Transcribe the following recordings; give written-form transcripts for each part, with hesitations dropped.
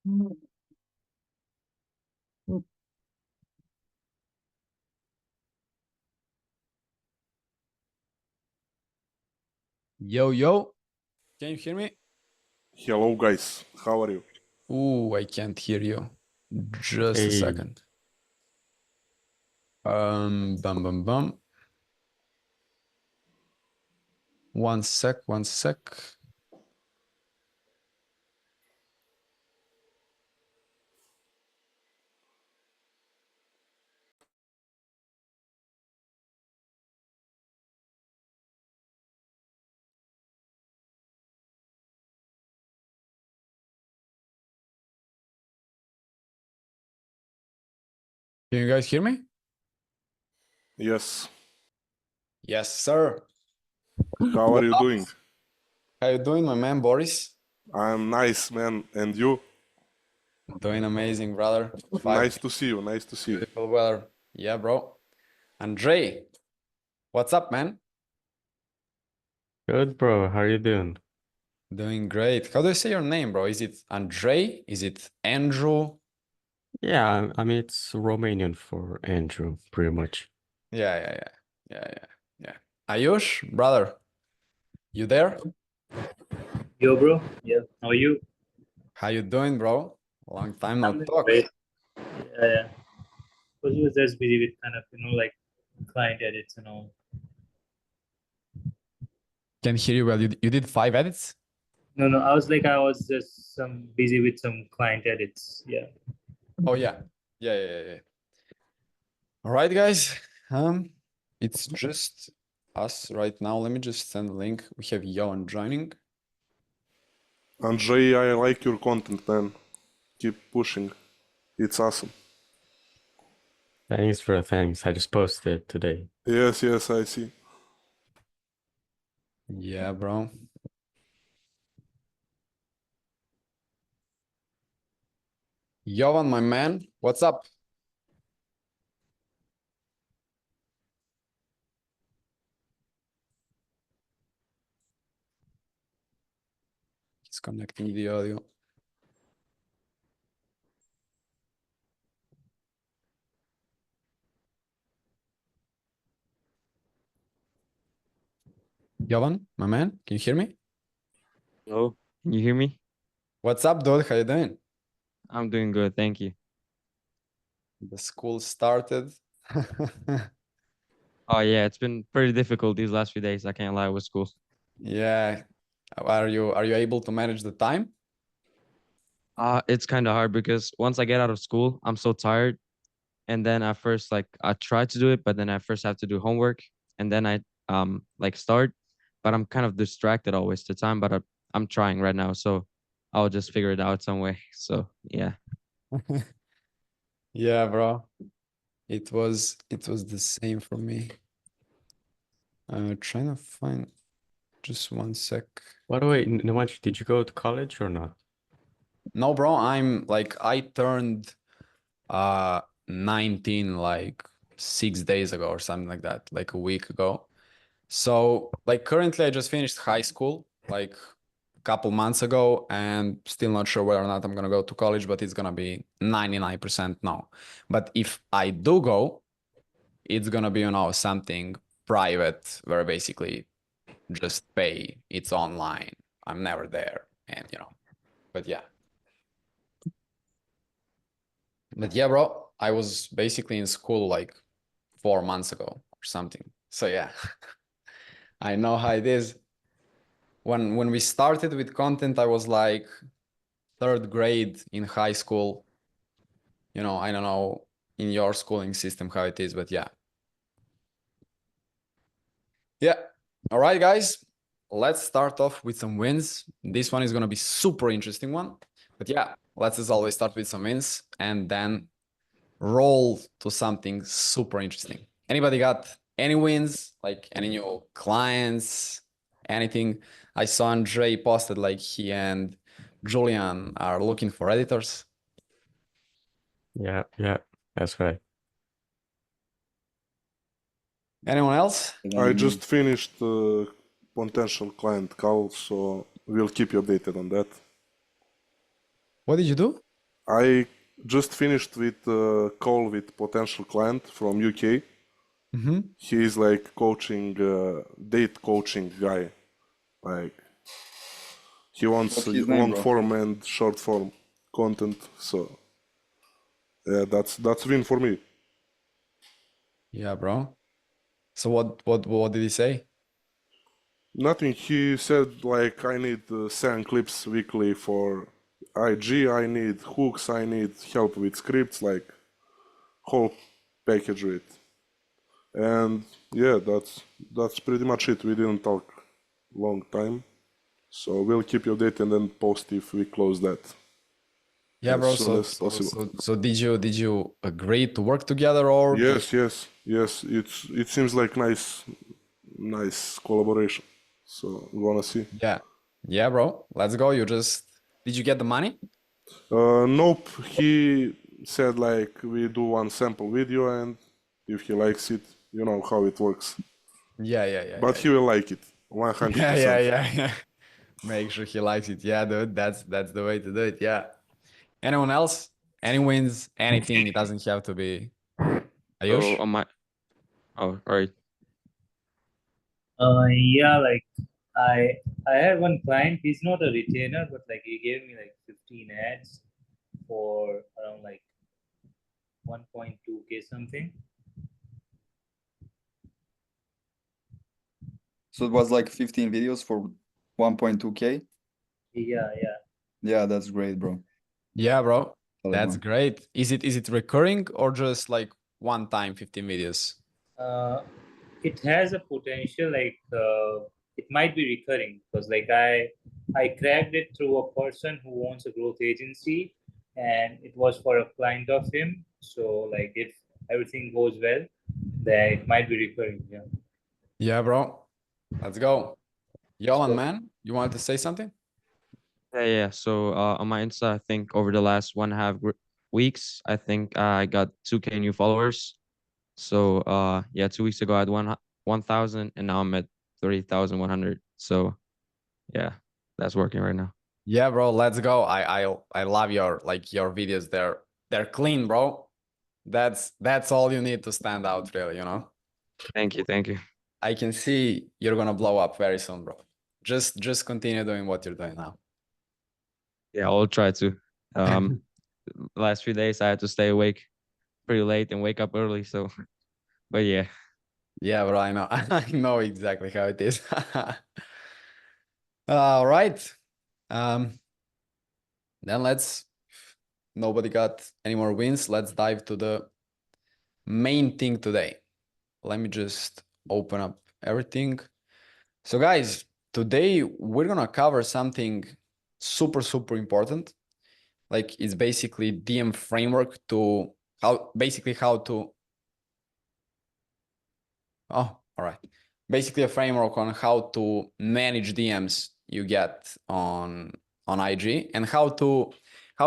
Yo, yo. Can you hear me? Hello guys, how are you? Ooh, I can't hear you. Just a Hey, second. Bum bum bum. One sec, one sec. Can you guys hear me? Yes, Yes, sir. how are you doing? How you doing, my man, Boris? I'm nice, man, and you? Doing amazing, brother. Nice to see you, nice to see you. Beautiful weather. Yeah, bro. Andrei, what's up, man? good bro. How are you doing? Doing great. How do you say your name, bro? Is it Andrei? Is it Andrew? Yeah, I mean it's Romanian for Andrew, pretty much. Yeah. Ayush, brother, you there? Yo, bro. Yeah. How are you? How you doing, bro? Long time no I'm doing talk. great. Yeah. Was just busy with kind of, like client edits and all. Can hear you well. You did 5 edits? No. I was just some busy with some client edits. Yeah. Oh yeah. All right, guys. It's just us right now. Let me just send a link. We have Johan joining. Andrei, I like your content, man. Keep pushing. It's awesome. Thanks. I just posted today. Yes, I see. Yeah, bro. Johan, my man, what's up? He's connecting the audio. Johan, my man, can you hear me? Hello, can you hear me? What's up, dude? How you doing? I'm doing good, thank you. The school started. Oh yeah, it's been pretty difficult these last few days. I can't lie with school. Yeah. Are you able to manage the time? It's kind of hard because once I get out of school, I'm so tired. And then at first, like I try to do it, but then I first have to do homework, and then I like start, but I'm kind of distracted always the time. But I'm trying right now, so I'll just figure it out some way. So yeah. Yeah, bro. It was the same for me. Trying to find just one sec. By the way, Namanj, did you go to college or not? No, bro, I'm like I turned 19 like 6 days ago or something like that, like a week ago. So like currently I just finished high school like a couple months ago and still not sure whether or not I'm gonna go to college, but it's gonna be 99% no. But if I do go, it's gonna be, something private where basically just pay, it's online. I'm never there. And but yeah. But yeah, bro, I was basically in school like 4 months ago or something. So yeah, I know how it is. When we started with content, I was like third grade in high school. I don't know in your schooling system how it is, but yeah. Yeah. All right, guys. Let's start off with some wins. This one is going to be super interesting one. But yeah, let's as always start with some wins and then roll to something super interesting. Anybody got any wins? Like any new clients? Anything? I saw Andrei posted like he and Julian are looking for editors. Yeah, that's right. Anyone else? I just finished potential client call, so we'll keep you updated on that. What did you do? I just finished with a call with potential client from UK. Mm-hmm. He is like coaching, date coaching guy. Like he wants What's his name, long bro? form and short form content. So yeah, that's win for me. Yeah, bro. So what did he say? Nothing. He said like I need 7 clips weekly for IG. I need hooks. I need help with scripts. Like whole package with. And yeah, that's pretty much it. We didn't talk long time, so we'll keep you updated and then post if we close that Yeah, as bro. soon So as so possible. so so did you agree to work together or just Yes. It seems like nice collaboration. So we wanna see. yeah. Yeah, bro. Let's go. Did you get the money? Nope. He said like we do one sample video and if he likes it, you know how it works. Yeah. But he will like it, 100%. Yeah. Make sure he likes it. Yeah, dude. That's the way to do it. Yeah. Anyone else? Any wins? Anything? It doesn't have to be. So Ayush? on my, oh, all right. Yeah, like I I had one client. He's not a retainer, but like he gave me like 15 ads for around like 1.2K something. So it was like 15 videos for 1.2K. Yeah. Yeah, that's great, bro. Yeah, bro. Solid That's one. great. Is it recurring or just like one time 15 videos? It has a potential like it might be recurring because like I cracked it through a person who owns a growth agency and it was for a client of him. So like if everything goes well, then it might be recurring. Yeah. Yeah, bro. Let's go. Yolan, So man, you wanted to say something? Yeah. So on my Insta, I think over the last 1.5 weeks, I think I got 2K new followers. So yeah, 2 weeks ago I had 1,000 and now I'm at 30,100. So yeah, that's working right now. Yeah, bro. Let's go. I love your your videos. They're clean, bro. That's all you need to stand out, really. Thank you. I can see you're gonna blow up very soon, bro. Just continue doing what you're doing now. Yeah, I'll try to. Last few days I had to stay awake pretty late and wake up early. So, but yeah. Yeah, bro. I know. I know exactly how it is. All right. Um. Then nobody got any more wins. Let's dive to the main thing today. Let me just open up everything. So guys, today we're gonna cover something super important. Like it's basically DM framework to how to oh, all right. Basically a framework on how to manage DMs you get on IG and how to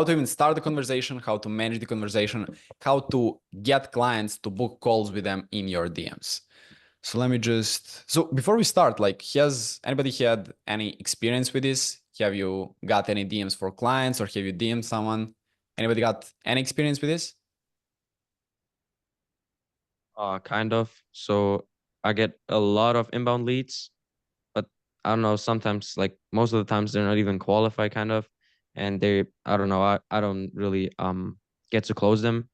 even start the conversation, how to manage the conversation, how to get clients to book calls with them in your DMs. So let me so before we start, like has anybody had any experience with this? Have you got any DMs for clients or have you DM'd someone? Anybody got any experience with this? Kind of. So I get a lot of inbound leads, but I don't know, sometimes like most of the times they're not even qualified kind of, and I don't know, I don't really get to close them.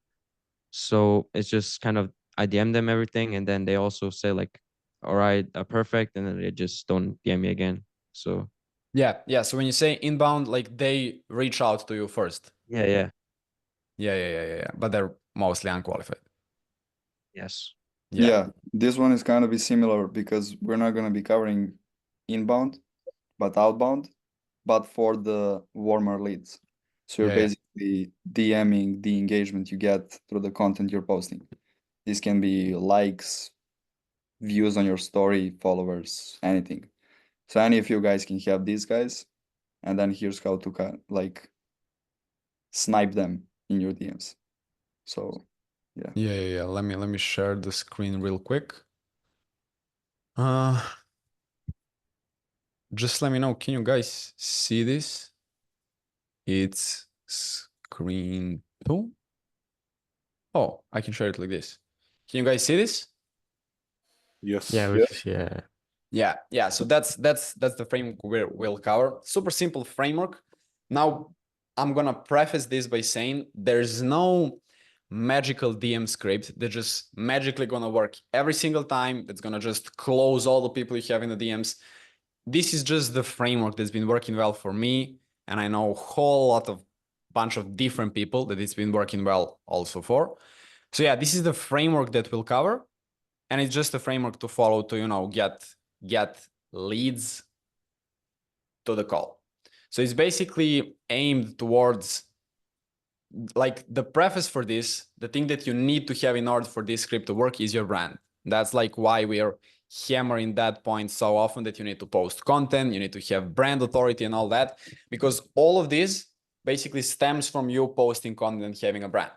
So it's just kind of I DM them everything and then they also say like, all right, perfect, and then they just don't DM me again. So Yeah. So when you say inbound, like they reach out to you first. yeah. Yeah. But they're mostly unqualified. Yes. Yeah. Yeah, this one is gonna be similar because we're not gonna be covering inbound, but outbound, but for the warmer leads. So you're Yeah. basically DMing the engagement you get through the content you're posting. This can be likes, views on your story, followers, anything. So any of you guys can have these guys, and then here's how to like snipe them in your DMs. So yeah. Yeah. Let me share the screen real quick. Just let me know. Can you guys see this? It's screen too. Oh, I can share it like this. Can you guys see this? Yes. Yeah, we can see, yeah. Yeah. So that's the framework we'll cover. Super simple framework. Now, I'm gonna preface this by saying there's no magical DM script that just magically gonna work every single time. That's gonna just close all the people you have in the DMs. This is just the framework that's been working well for me, and I know a whole lot of bunch of different people that it's been working well also for. So yeah, this is the framework that we'll cover, and it's just a framework to follow to, you know, get leads to the call. So it's basically aimed towards, like, the preface for this, the thing that you need to have in order for this script to work is your brand. That's like why we are hammering that point so often, that you need to post content, you need to have brand authority and all that, because all of this basically stems from you posting content and having a brand.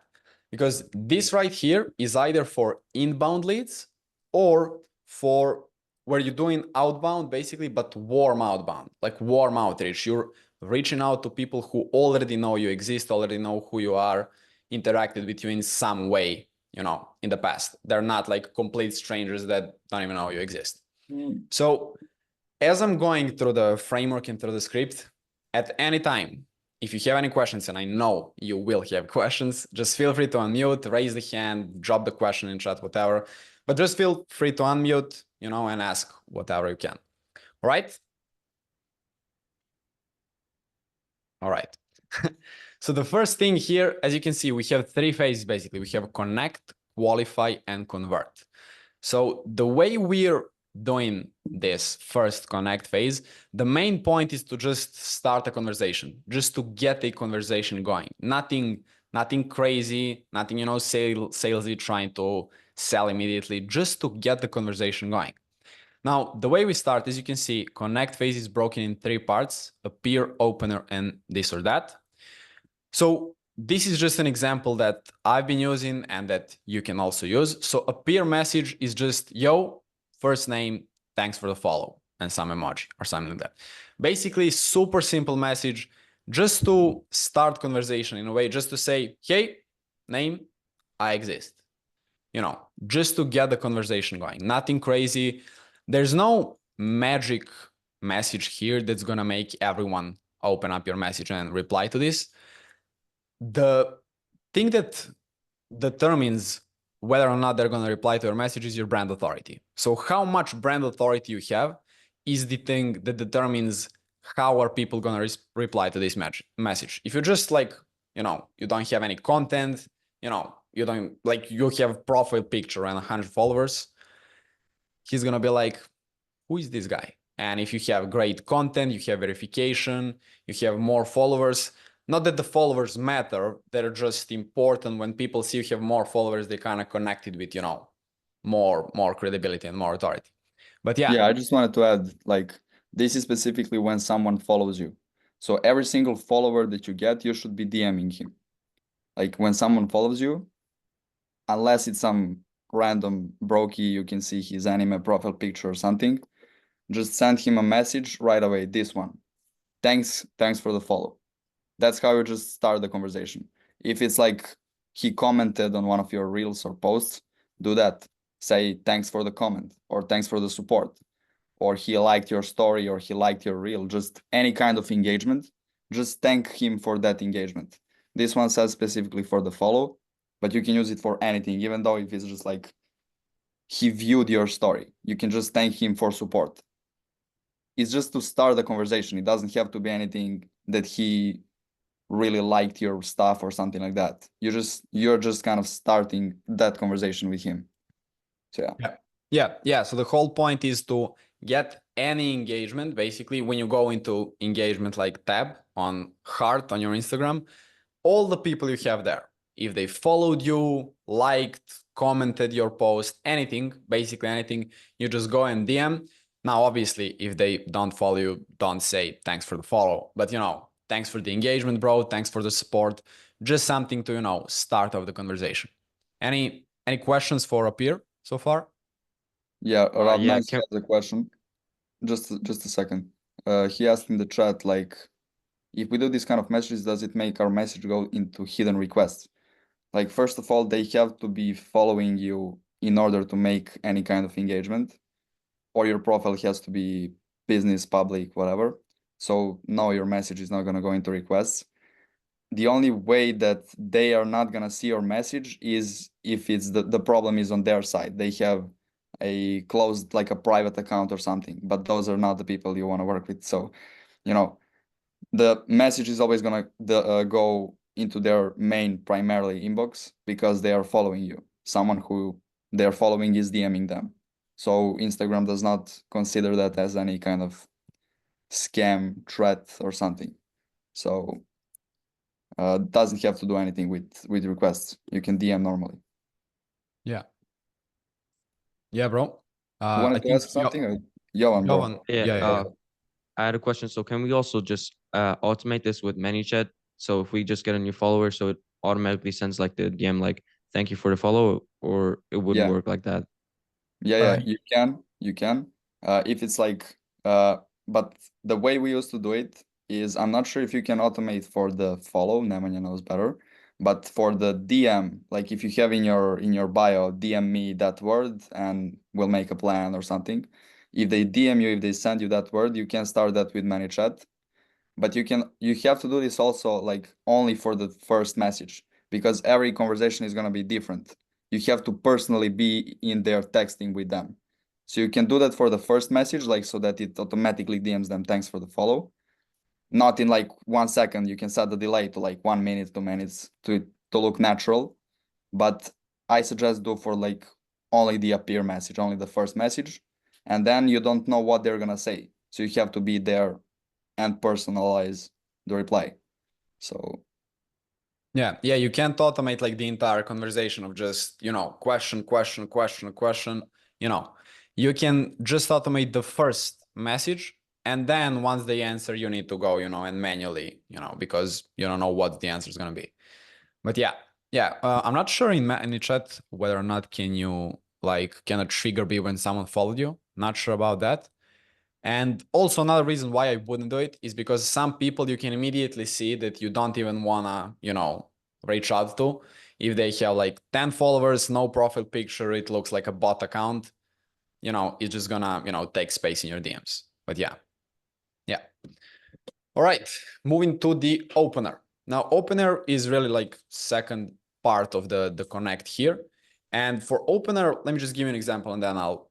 Because this right here is either for inbound leads or for where you're doing outbound basically, but warm outbound, like warm outreach. You're reaching out to people who already know you exist, already know who you are, interacted with you in some way, you know, in the past. They're not like complete strangers that don't even know you exist. So as I'm going through the framework and through the script, at any time, if you have any questions, and I know you will have questions, just feel free to unmute, raise the hand, drop the question in chat, whatever. But just feel free to unmute, you know, and ask whatever you can. All right? All right. So the first thing here, as you can see, we have three phases basically. We have connect, qualify, and convert. So the way we're doing this first connect phase, the main point is to just start a conversation, just to get a conversation going. Nothing crazy, nothing, you know, salesy trying to sell immediately, just to get the conversation going. Now, the way we start, as you can see, connect phase is broken in three parts: appear, opener, and this or that. So this is just an example that I've been using and that you can also use. So appear message is just, yo, first name, thanks for the follow, and some emoji or something like that. Basically, super simple message, just to start conversation in a way, just to say, hey, name, I exist. You know, just to get the conversation going. Nothing crazy. There's no magic message here that's gonna make everyone open up your message and reply to this. The thing that determines whether or not they're going to reply to your message is your brand authority. So how much brand authority you have is the thing that determines how are people going to reply to this message. If you're just like, you know, you don't have any content, you know, you don't like, you have profile picture and 100 followers, he's going to be like, who is this guy? And if you have great content, you have verification, you have more followers. Not that the followers matter, they're just important. When people see you have more followers, they kind of connected with, you know, more credibility and more authority. But yeah. Yeah, I just wanted to add, like, this is specifically when someone follows you. So every single follower that you get, you should be DMing him. Like when someone follows you, unless it's some random brokey, you can see his anime profile picture or something, just send him a message right away, this one. Thanks for the follow. That's how you just start the conversation. If it's like he commented on one of your reels or posts, do that. Say thanks for the comment, or thanks for the support, or he liked your story, or he liked your reel. Just any kind of engagement, just thank him for that engagement. This one says specifically for the follow, but you can use it for anything, even though if it's just like he viewed your story, you can just thank him for support. It's just to start the conversation. It doesn't have to be anything that he really liked your stuff or something like that. You're just kind of starting that conversation with him. So Yeah. So the whole point is to get any engagement. Basically, when you go into engagement like tab on heart on your Instagram, all the people you have there, if they followed you, liked, commented your post, anything, basically anything, you just go and DM. Now, obviously, if they don't follow you, don't say thanks for the follow, but you know, thanks for the engagement, bro. Thanks for the support. Just something to, you know, start off the conversation. Any questions for Appear so far? yeah, Rob yeah, Nice has a question. Just a second. He asked in the chat, like, if we do this kind of messages, does it make our message go into hidden requests? Like, first of all, they have to be following you in order to make any kind of engagement, or your profile has to be business, public, whatever. So no, your message is not going to go into requests. The only way that they are not going to see your message is if it's the problem is on their side. They have a closed, like a private account or something, but those are not the people you want to work with. So, you know, the message is always going to go into their main primarily inbox because they are following you. Someone who they're following is DMing them. So Instagram does not consider that as any kind of scam, threat, or something. So doesn't have to do anything with requests. You can DM normally. Yeah. Yeah, bro. You I wanted to think ask something? Jovan, bro. Jovan, Yeah, yeah. I had a question. So can we also just automate this with ManyChat? So if we just get a new follower, so it automatically sends like the DM like thank you for the follow, or it wouldn't Yeah. work like that? Yeah, you can. If it's like, but the way we used to do it is, I'm not sure if you can automate for the follow, Nemanja knows better, but for the DM, like if you have in your bio, DM me that word and we'll make a plan or something. If they DM you, if they send you that word, you can start that with ManyChat. But you have to do this also like only for the first message, because every conversation is gonna be different. You have to personally be in there texting with them. So you can do that for the first message, like so that it automatically DMs them thanks for the follow. Not in like 1 second. You can set the delay to like 1 minute, 2 minutes to look natural. But I suggest do for like only the appear message, only the first message, and then you don't know what they're gonna say. So you have to be there and personalize the reply. So Yeah, you can't automate like the entire conversation of just, question. You can just automate the first message, and then once they answer, you need to go, and manually, because you don't know what the answer is going to be. But I'm not sure in ManyChat whether or not can a trigger be when someone followed you. Not sure about that. And also another reason why I wouldn't do it is because some people you can immediately see that you don't even wanna, reach out to. If they have like 10 followers, no profile picture, it looks like a bot account, it's just gonna, take space in your DMs. But yeah. All right, moving to the opener. Now, opener is really like second part of the connect here. And for opener, let me just give you an example and then I'll,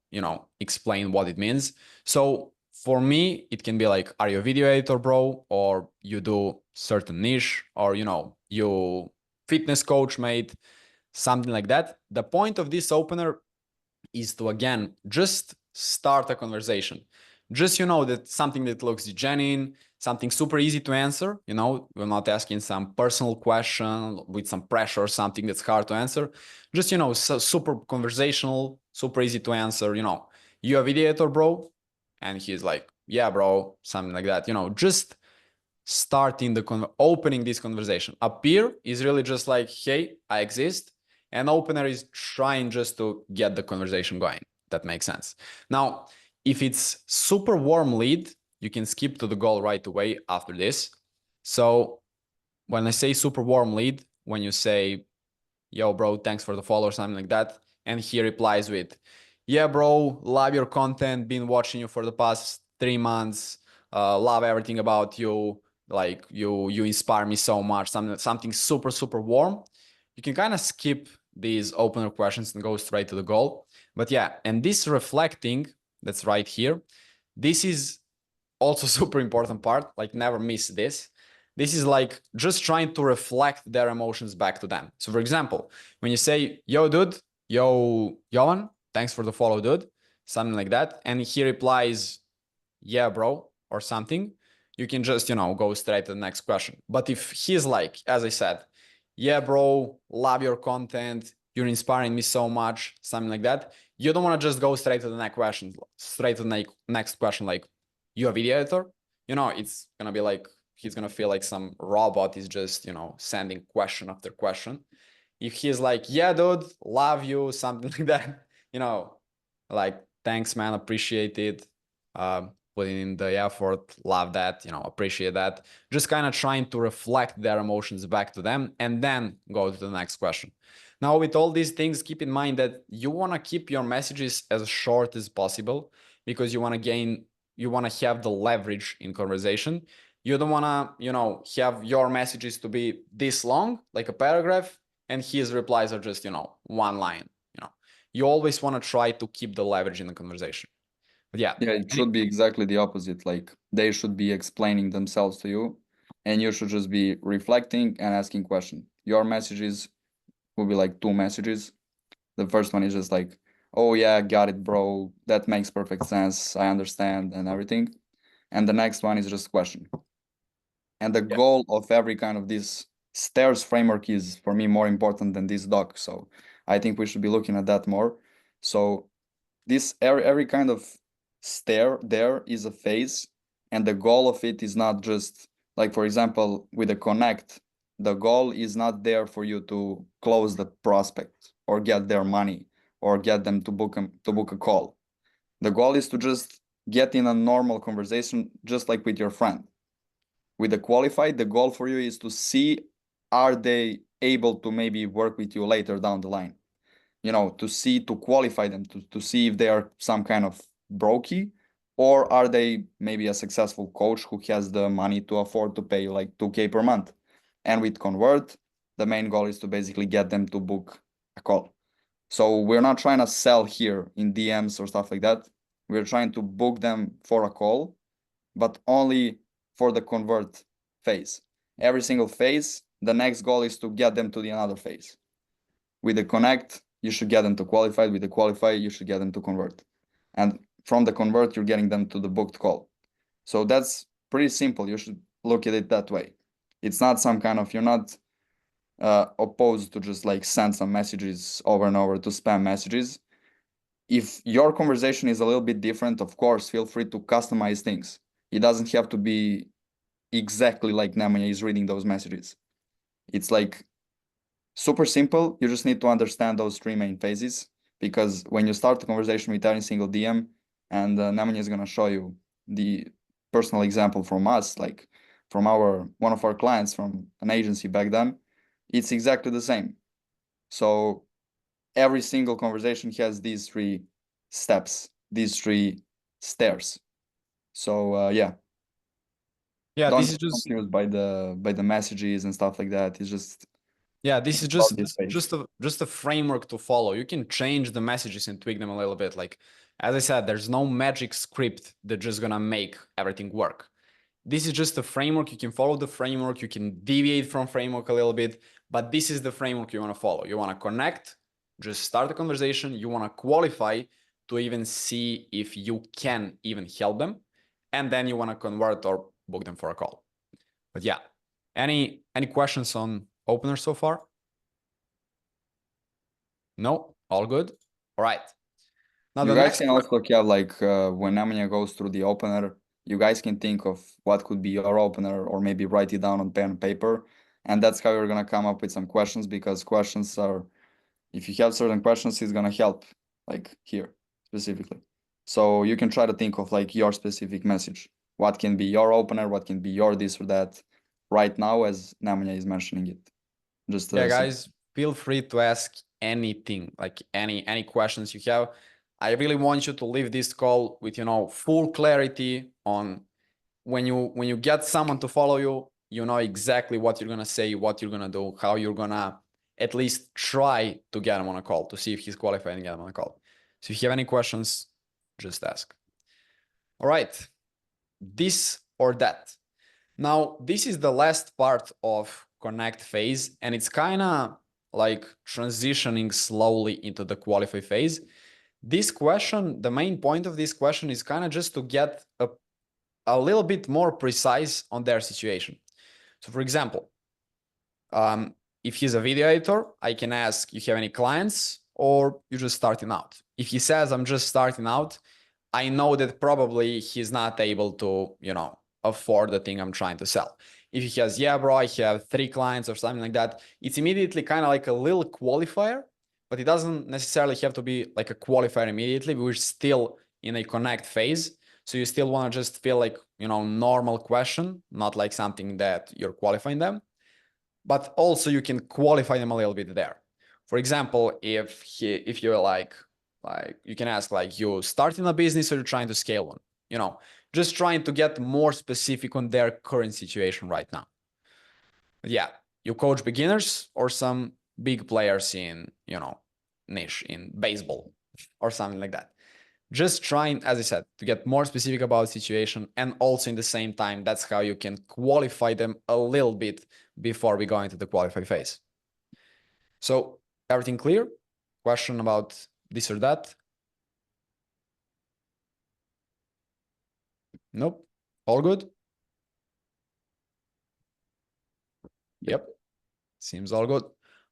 explain what it means. So for me, it can be like, are you a video editor, bro? Or you do certain niche, or, you fitness coach, mate, something like that. The point of this opener is to, again, just start a conversation. Just, that something that looks genuine, something super easy to answer, we're not asking some personal question with some pressure or something that's hard to answer. Just, super conversational, super easy to answer, you a video editor, bro? And he's like, yeah, bro, something like that, just starting opening this conversation. Appear is really just like, hey, I exist. And opener is trying just to get the conversation going. That makes sense. Now, if it's super warm lead, you can skip to the goal right away after this. So when I say super warm lead, when you say, yo, bro, thanks for the follow or something like that, and he replies with, yeah, bro, love your content, been watching you for the past 3 months, love everything about you, like you inspire me so much, something super, super warm. You can kind of skip these opener questions and go straight to the goal. But yeah, and this reflecting, that's right here, this is also super important part, like never miss this. This is like just trying to reflect their emotions back to them. So for example, when you say, yo, dude, yo, Jovan, thanks for the follow, dude, something like that, and he replies, yeah, bro, or something, you can just, go straight to the next question. But if he's like, as I said, yeah, bro, love your content, you're inspiring me so much, something like that, you don't want to just go straight to the next question, like, you a video editor? It's gonna be like, he's gonna feel like some robot is just, sending question after question. If he's like, yeah, dude, love you, something like that, like, thanks, man, appreciate it. putting in the effort, love that, appreciate that. Just kind of trying to reflect their emotions back to them and then go to the next question. Now, with all these things, keep in mind that you want to keep your messages as short as possible because you want to have the leverage in conversation. You don't want to, have your messages to be this long, like a paragraph, and his replies are just, one line. You always want to try to keep the leverage in the conversation. But yeah. Yeah, it should be exactly the opposite. Like they should be explaining themselves to you, and you should just be reflecting and asking questions. Your messages will be like 2 messages. The first one is just like, oh yeah, got it, bro. That makes perfect sense. I understand and everything. And the next one is just question. And the goal of every kind of this stairs framework is for me more important than this doc. So I think we should be looking at that more. So this every kind of stair there is a phase, and the goal of it is not just like, for example, with the connect, the goal is not there for you to close the prospect or get their money or get them to book a call. The goal is to just get in a normal conversation, just like with your friend. With the qualified, the goal for you is to see, are they able to maybe work with you later down the line? To qualify them, to see if they are some kind of brokey, or are they maybe a successful coach who has the money to afford to pay like 2K per month. And with convert, the main goal is to basically get them to book a call. So we're not trying to sell here in DMs or stuff like that. We're trying to book them for a call, but only for the convert phase. Every single phase, the next goal is to get them to the another phase. With the connect, you should get them to qualify. With the qualify, you should get them to convert. And from the convert, you're getting them to the booked call. So that's pretty simple. You should look at it that way. It's not some kind of, you're not opposed to just like send some messages over and over, to spam messages. If your conversation is a little bit different, of course, feel free to customize things. It doesn't have to be exactly like Nemanja is reading those messages. It's like super simple. You just need to understand those 3 main phases, because when you start the conversation with every single DM, and Nemanja is going to show you the personal example from us, like from one of our clients from an agency back then, it's exactly the same. So every single conversation has these 3 steps, these 3 stairs. So Yeah, don't this is get just confused by the messages and stuff like that. It's just this is about this page. just a framework to follow. You can change the messages and tweak them a little bit. Like as I said, there's no magic script that's just gonna make everything work. This is just a framework. You can follow the framework. You can deviate from framework a little bit, but this is the framework you want to follow. You want to connect, just start the conversation. You want to qualify to even see if you can even help them, and then you want to convert or book them for a call. But yeah, any questions on opener so far? No, all good. All right. Now You the guys next can also have like when Nemanja goes through the opener, you guys can think of what could be your opener, or maybe write it down on pen and paper. And that's how you're gonna come up with some questions, because questions are, if you have certain questions, it's gonna help, like here specifically. So you can try to think of like your specific message. What can be your opener? What can be your this or that? Right now, as Nemanja is mentioning it. Just yeah, guys, feel free to ask anything, like any questions you have. I really want you to leave this call with full clarity on when you get someone to follow you, you know exactly what you're gonna say, what you're gonna do, how you're gonna at least try to get him on a call to see if he's qualified and get him on a call. So if you have any questions, just ask. All right, this or that. Now, this is the last part of connect phase, and it's kind of like transitioning slowly into the qualify phase. This question, the main point of this question is kind of just to get a little bit more precise on their situation. So for example, if he's a video editor, I can ask, you have any clients, or you're just starting out? If he says, I'm just starting out, I know that probably he's not able to, afford the thing I'm trying to sell. If he has, yeah, bro, I have 3 clients or something like that, it's immediately kind of like a little qualifier, but it doesn't necessarily have to be like a qualifier immediately. We're still in a connect phase. So you still want to just feel like, you know, normal question, not like something that you're qualifying them, but also you can qualify them a little bit there. For example, if you're like you can ask like, you starting a business or you're trying to scale one, you know, just trying to get more specific on their current situation right now. But yeah, you coach beginners or some big players in, you know, niche in baseball or something like that. Just trying, as I said, to get more specific about situation, and also in the same time, that's how you can qualify them a little bit before we go into the qualify phase. So everything clear? Question about this or that? Nope. All good? Yep. Seems all good.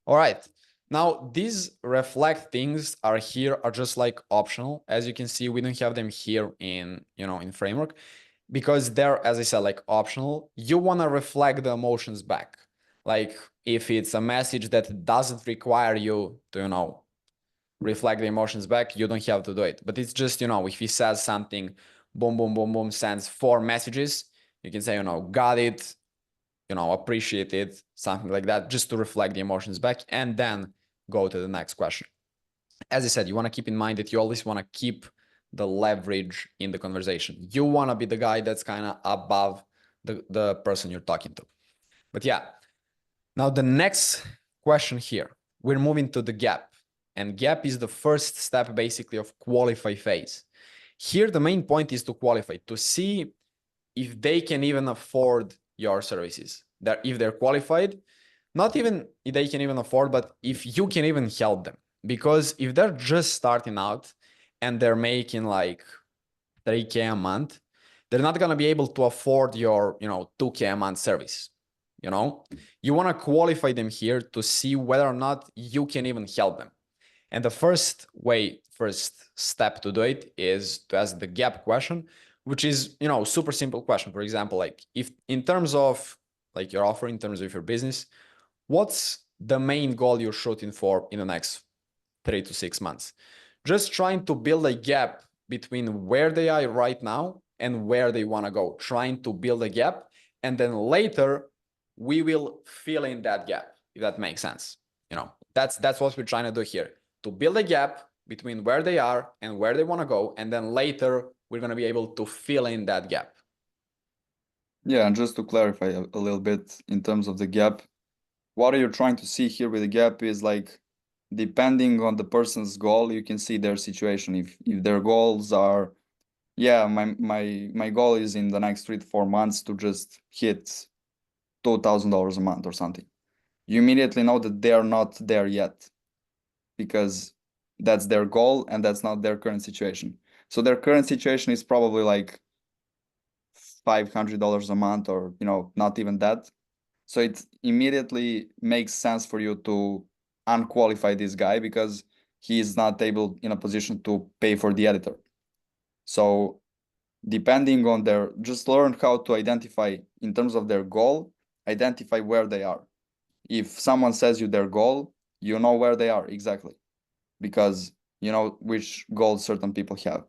All right. Now, these reflect things are here are just like optional. As you can see, we don't have them here in, you know, in framework because they're, as I said, like optional. You want to reflect the emotions back. Like if it's a message that doesn't require you to, you know, reflect the emotions back, you don't have to do it. But it's just, you know, if he says something, boom, boom, boom, boom, sends 4 messages, you can say, you know, got it, you know, appreciate it, something like that, just to reflect the emotions back and then go to the next question. As I said, you want to keep in mind that you always want to keep the leverage in the conversation. You want to be the guy that's kind of above the person you're talking to. But yeah, now the next question here, we're moving to the gap. And gap is the first step basically of qualify phase. Here, the main point is to qualify, to see if they can even afford your services. That if they're qualified, not even if they can even afford, but if you can even help them. Because if they're just starting out and they're making like 3K a month, they're not going to be able to afford your, you know, 2K a month service. You know, you want to qualify them here to see whether or not you can even help them. And the first step to do it is to ask the gap question, which is, you know, super simple question. For example, like if in terms of like your offer, in terms of your business, what's the main goal you're shooting for in the next 3 to 6 months? Just trying to build a gap between where they are right now and where they want to go, trying to build a gap. And then later we will fill in that gap, if that makes sense. You know, that's what we're trying to do here, to build a gap between where they are and where they want to go. And then later we're going to be able to fill in that gap. Yeah, and just to clarify a little bit in terms of the gap, what you're trying to see here with the gap is like, depending on the person's goal, you can see their situation. If their goals are, yeah, my goal is in the next 3 to 4 months to just hit $2,000 a month or something, you immediately know that they are not there yet, because that's their goal and that's not their current situation. So their current situation is probably like $500 a month, or, you know, not even that. So it immediately makes sense for you to unqualify this guy because he is not able in a position to pay for the editor. So depending on their, just learn how to identify in terms of their goal, identify where they are. If someone says you their goal, you know where they are exactly, because you know which goals certain people have.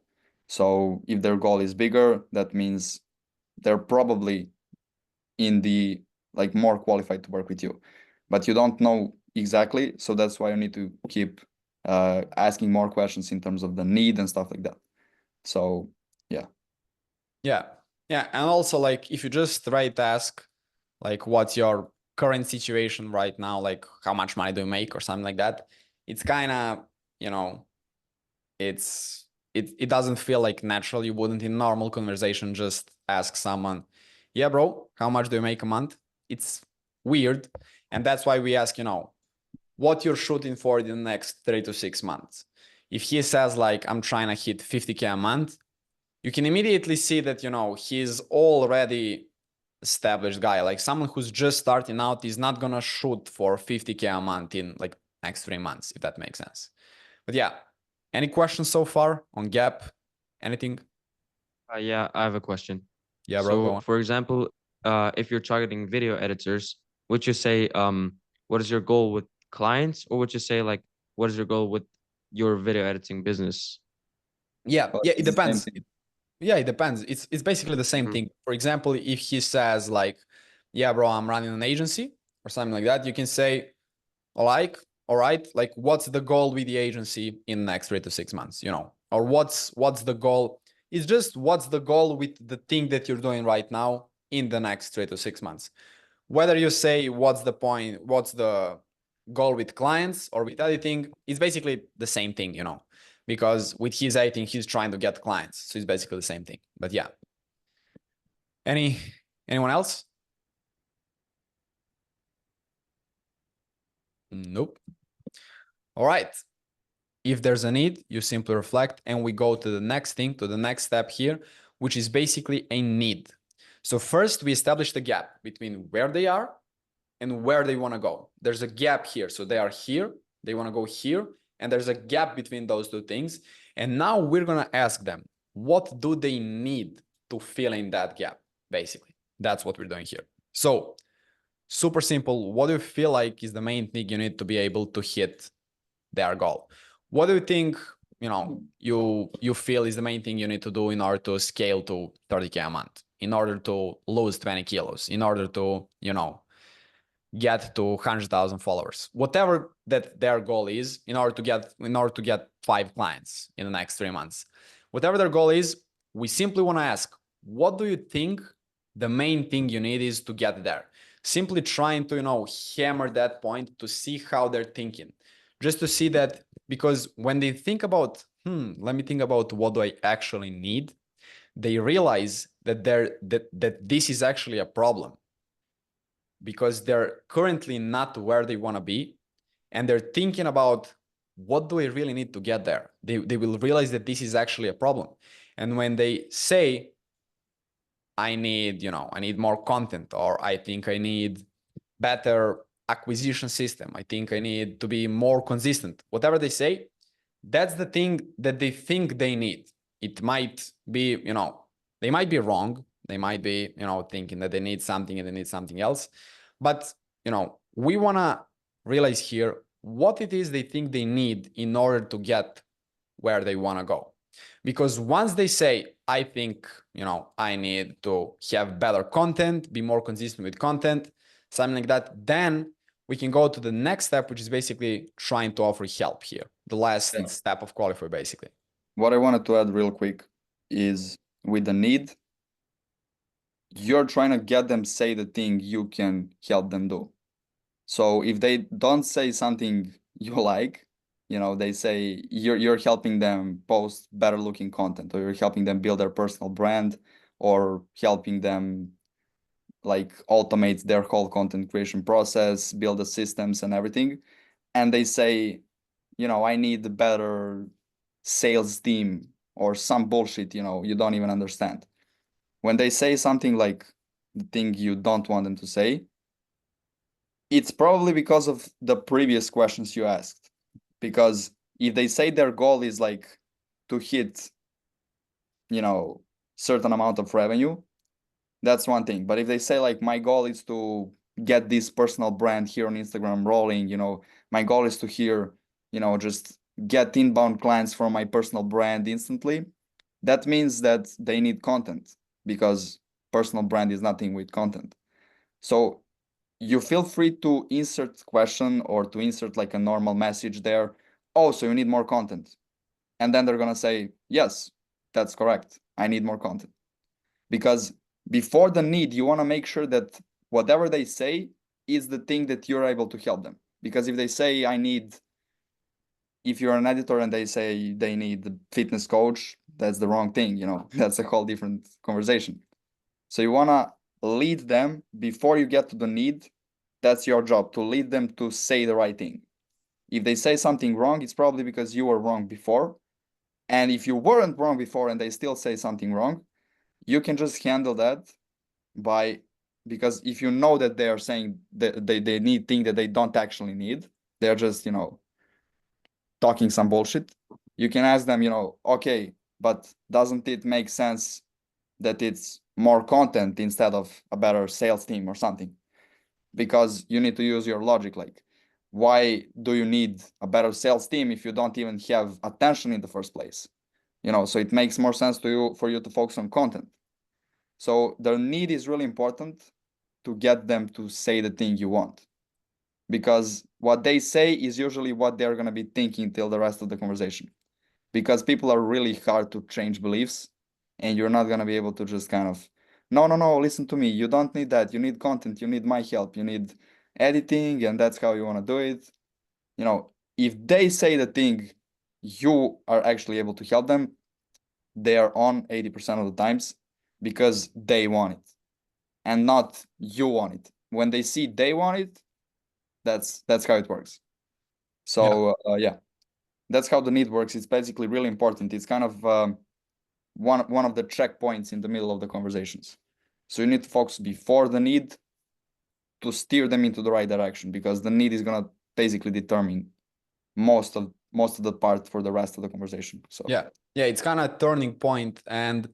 So if their goal is bigger, that means they're probably in the like more qualified to work with you, but you don't know exactly. So that's why you need to keep asking more questions in terms of the need and stuff like that. So Yeah. And also like if you just try to ask like what's your current situation right now, like how much money do you make or something like that, it's kind of, you know, it doesn't feel like natural. You wouldn't in normal conversation just ask someone, yeah, bro, how much do you make a month? It's weird. And that's why we ask, you know, what you're shooting for in the next 3 to 6 months. If he says like, I'm trying to hit 50K a month, you can immediately see that, you know, he's already established guy. Like someone who's just starting out is not going to shoot for 50K a month in like next 3 months, if that makes sense. But yeah, any questions so far on gap? Anything? Yeah, I have a question. Yeah, bro, go So, on. for example, if you're targeting video editors, would you say, what is your goal with clients, or would you say like, what is your goal with your video editing business? Yeah, but it it's the same depends. thing. Yeah, it depends. It's basically the same Mhm. thing. For example, if he says like, "Yeah, bro, I'm running an agency" or something like that, you can say, like, "All right, like, what's the goal with the agency in the next 3 to 6 months?" You know, or what's the goal? It's just what's the goal with the thing that you're doing right now in the next 3 to 6 months. Whether you say what's the point, what's the goal with clients or with editing, it's basically the same thing, you know, because with his editing, he's trying to get clients. So it's basically the same thing. But yeah. Anyone else? Nope. All right. If there's a need, you simply reflect and we go to the next thing, to the next step here, which is basically a need. So first we establish the gap between where they are and where they want to go. There's a gap here. So they are here, they want to go here, and there's a gap between those two things. And now we're going to ask them, what do they need to fill in that gap? Basically, that's what we're doing here. So super simple. What do you feel like is the main thing you need to be able to hit their goal? What do you think, you know, you feel is the main thing you need to do in order to scale to 30K a month, in order to lose 20 kilos, in order to, you know, get to 100,000 followers, whatever that their goal is, in order to get 5 clients in the next 3 months, whatever their goal is, we simply want to ask, what do you think the main thing you need is to get there? Simply trying to, you know, hammer that point to see how they're thinking, just to see that, because when they think about, let me think about what do I actually need, they realize that that this is actually a problem, because they're currently not where they want to be, and they're thinking about what do I really need to get there. They will realize that this is actually a problem. And when they say, I need, you know, I need more content, or I think I need better acquisition system, I think I need to be more consistent, whatever they say, that's the thing that they think they need. It might be, you know, they might be wrong. They might be, you know, thinking that they need something and they need something else. But, you know, we want to realize here what it is they think they need in order to get where they want to go. Because once they say, I think, you know, I need to have better content, be more consistent with content, something like that, then we can go to the next step, which is basically trying to offer help here. The last Yeah. step of Qualify, basically. What I wanted to add real quick is with the need, you're trying to get them say the thing you can help them do. So if they don't say something you like, you know, they say you're helping them post better looking content, or you're helping them build their personal brand, or helping them like automate their whole content creation process, build the systems and everything. And they say, you know, I need a better sales team or some bullshit, you know, you don't even understand. When they say something like the thing you don't want them to say, it's probably because of the previous questions you asked. Because if they say their goal is like to hit, you know, certain amount of revenue, that's one thing. But if they say like my goal is to get this personal brand here on Instagram rolling, you know, my goal is to here, you know, just get inbound clients from my personal brand instantly, that means that they need content, because personal brand is nothing with content. So you feel free to insert question or to insert like a normal message there. Oh, so you need more content. And then they're going to say, yes, that's correct. I need more content. Because before the need, you want to make sure that whatever they say is the thing that you're able to help them. Because if they say, I need, if you're an editor and they say they need a fitness coach, that's the wrong thing, you know, that's a whole different conversation. So you want to lead them before you get to the need. That's your job, to lead them to say the right thing. If they say something wrong, it's probably because you were wrong before. And if you weren't wrong before and they still say something wrong, you can just handle that by, because if you know that they are saying that they need things that they don't actually need, they're just, you know, talking some bullshit, you can ask them, you know, okay, but doesn't it make sense that it's more content instead of a better sales team or something? Because you need to use your logic, like, why do you need a better sales team if you don't even have attention in the first place? you know, so it makes more sense to you for you to focus on content. So their need is really important to get them to say the thing you want, because what they say is usually what they're going to be thinking till the rest of the conversation, because people are really hard to change beliefs, and you're not going to be able to just kind of, no, listen to me, you don't need that, you need content, you need my help, you need editing, and that's how you want to do it. You know, if they say the thing you are actually able to help them, they are on 80% of the times, because they want it and not you want it. When they see they want it, that's how it works. So yeah, that's how the need works. It's basically really important. It's kind of one of the checkpoints in the middle of the conversations. So you need to focus before the need to steer them into the right direction, because the need is gonna basically determine most of the part for the rest of the conversation. So Yeah, it's kind of a turning point. And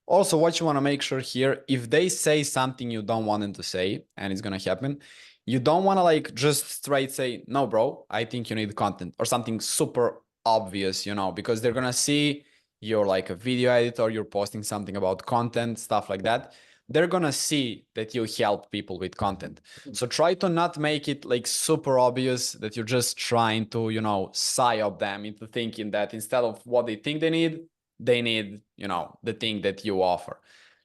also what you want to make sure here, if they say something you don't want them to say, and it's going to happen, you don't want to like just straight say, no, bro, I think you need content, or something super obvious, you know, because they're going to see you're like a video editor, you're posting something about content, stuff like that. They're going to see that you help people with content. So try to not make it like super obvious that you're just trying to, you know, psyop them into thinking that instead of what they think they need, you know, the thing that you offer.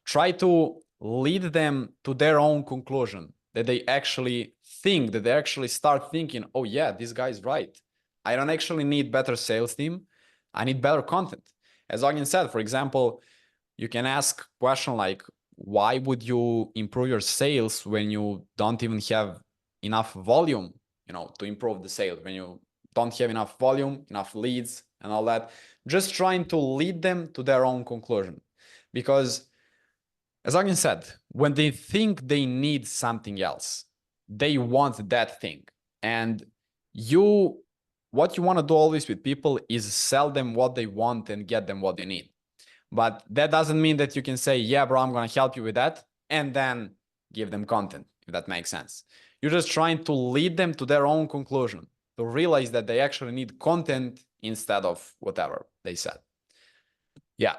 Try to lead them to their own conclusion, that they actually think, that they actually start thinking, oh yeah, this guy's right. I don't actually need better sales team. I need better content. As Ogden said, for example, you can ask a question like, why would you improve your sales when you don't even have enough volume, you know, to improve the sales, when you don't have enough volume, enough leads and all that? Just trying to lead them to their own conclusion. Because as Ogden said, when they think they need something else, they want that thing. And what you want to do always with people is sell them what they want and get them what they need. But that doesn't mean that you can say, yeah, bro, I'm going to help you with that, and then give them content, if that makes sense. You're just trying to lead them to their own conclusion, to realize that they actually need content instead of whatever they said. Yeah.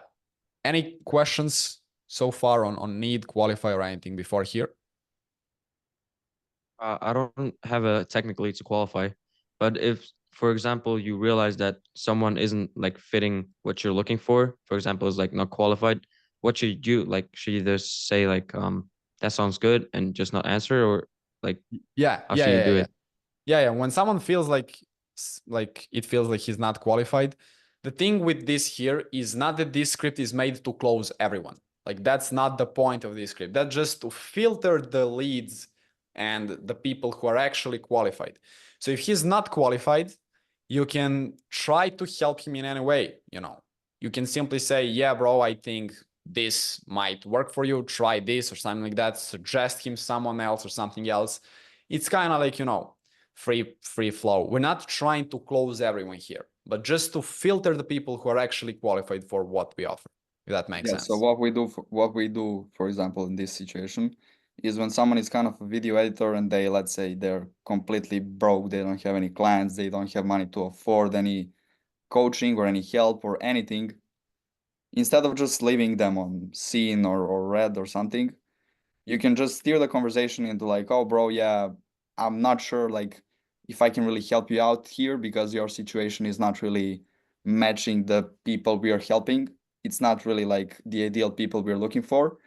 Any questions so far on need, qualify, or anything before here? I don't have a technically to qualify, but if, for example, you realize that someone isn't like fitting what you're looking for example, is like not qualified, what should you do? Like, should you either say like, that sounds good and just not answer, or like, how should you do it? Yeah. When someone feels like it feels like he's not qualified, the thing with this here is not that this script is made to close everyone. Like, that's not the point of this script. That's just to filter the leads and the people who are actually qualified. So if he's not qualified, you can try to help him in any way. You know, you can simply say, yeah, bro, I think this might work for you. Try this or something like that. Suggest him someone else or something else. It's kind of like, you know, free flow. We're not trying to close everyone here, but just to filter the people who are actually qualified for what we offer. If that makes sense. So what we do, for example, in this situation, is when someone is kind of a video editor and they, let's say, they're completely broke, they don't have any clients, they don't have money to afford any coaching or any help or anything, instead of just leaving them on seen or read or something, you can just steer the conversation into like, oh, bro, yeah, I'm not sure like if I can really help you out here, because your situation is not really matching the people we are helping. It's not really like the ideal people we're looking for.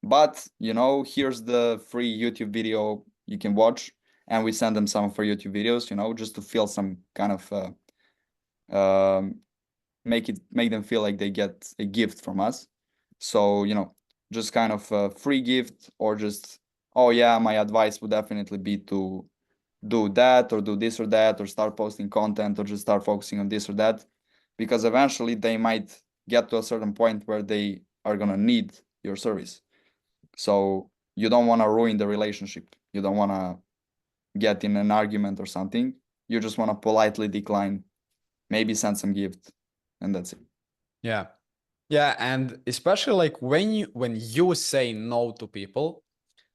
But, you know, here's the free YouTube video you can watch. And we send them some of our YouTube videos, you know, just to feel some kind of make them feel like they get a gift from us. So, you know, just kind of a free gift, or just, oh yeah, my advice would definitely be to do that or do this or that, or start posting content, or just start focusing on this or that, because eventually they might get to a certain point where they are going to need your service. So you don't want to ruin the relationship. You don't want to get in an argument or something. You just want to politely decline, maybe send some gift, and that's it. Yeah, and especially like when you say no to people,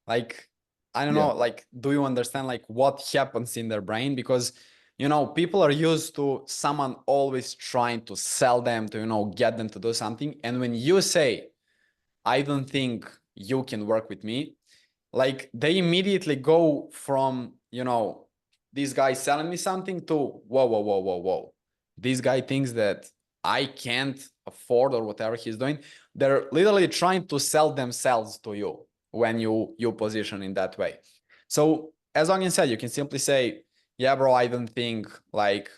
like, I don't know, like, do you understand like what happens in their brain? Because you know, people are used to someone always trying to sell them to, you know, get them to do something. And when you say, I don't think you can work with me, like they immediately go from, you know, this guy selling me something to, whoa, whoa, whoa, whoa, whoa. This guy thinks that I can't afford or whatever he's doing. They're literally trying to sell themselves to you when you position in that way. So as Ogin said, you can simply say, yeah, bro, I don't think like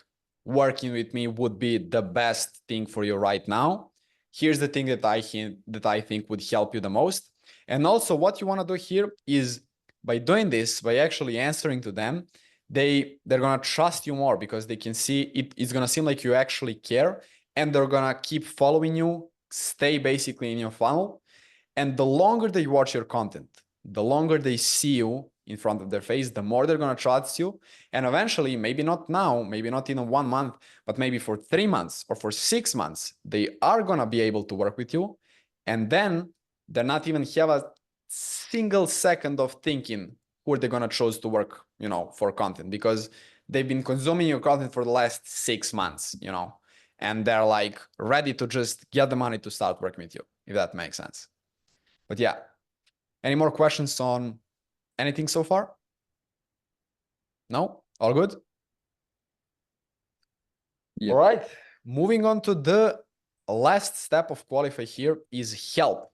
working with me would be the best thing for you right now. Here's the thing that I think would help you the most. And also what you want to do here is by doing this, by actually answering to them, they're going to trust you more because they can see it's going to seem like you actually care, and they're going to keep following you, stay basically in your funnel. And the longer they watch your content, the longer they see you in front of their face, the more they're going to trust you. And eventually, maybe not now, maybe not in 1 month, but maybe for 3 months or for 6 months, they are going to be able to work with you. And then they're not even have a single second of thinking who are they going to choose to work, you know, for content, because they've been consuming your content for the last 6 months, you know, and they're like ready to just get the money to start working with you, if that makes sense. But yeah, any more questions on anything so far? No? All good? Yeah. All right. Moving on to the last step of Qualify here is help.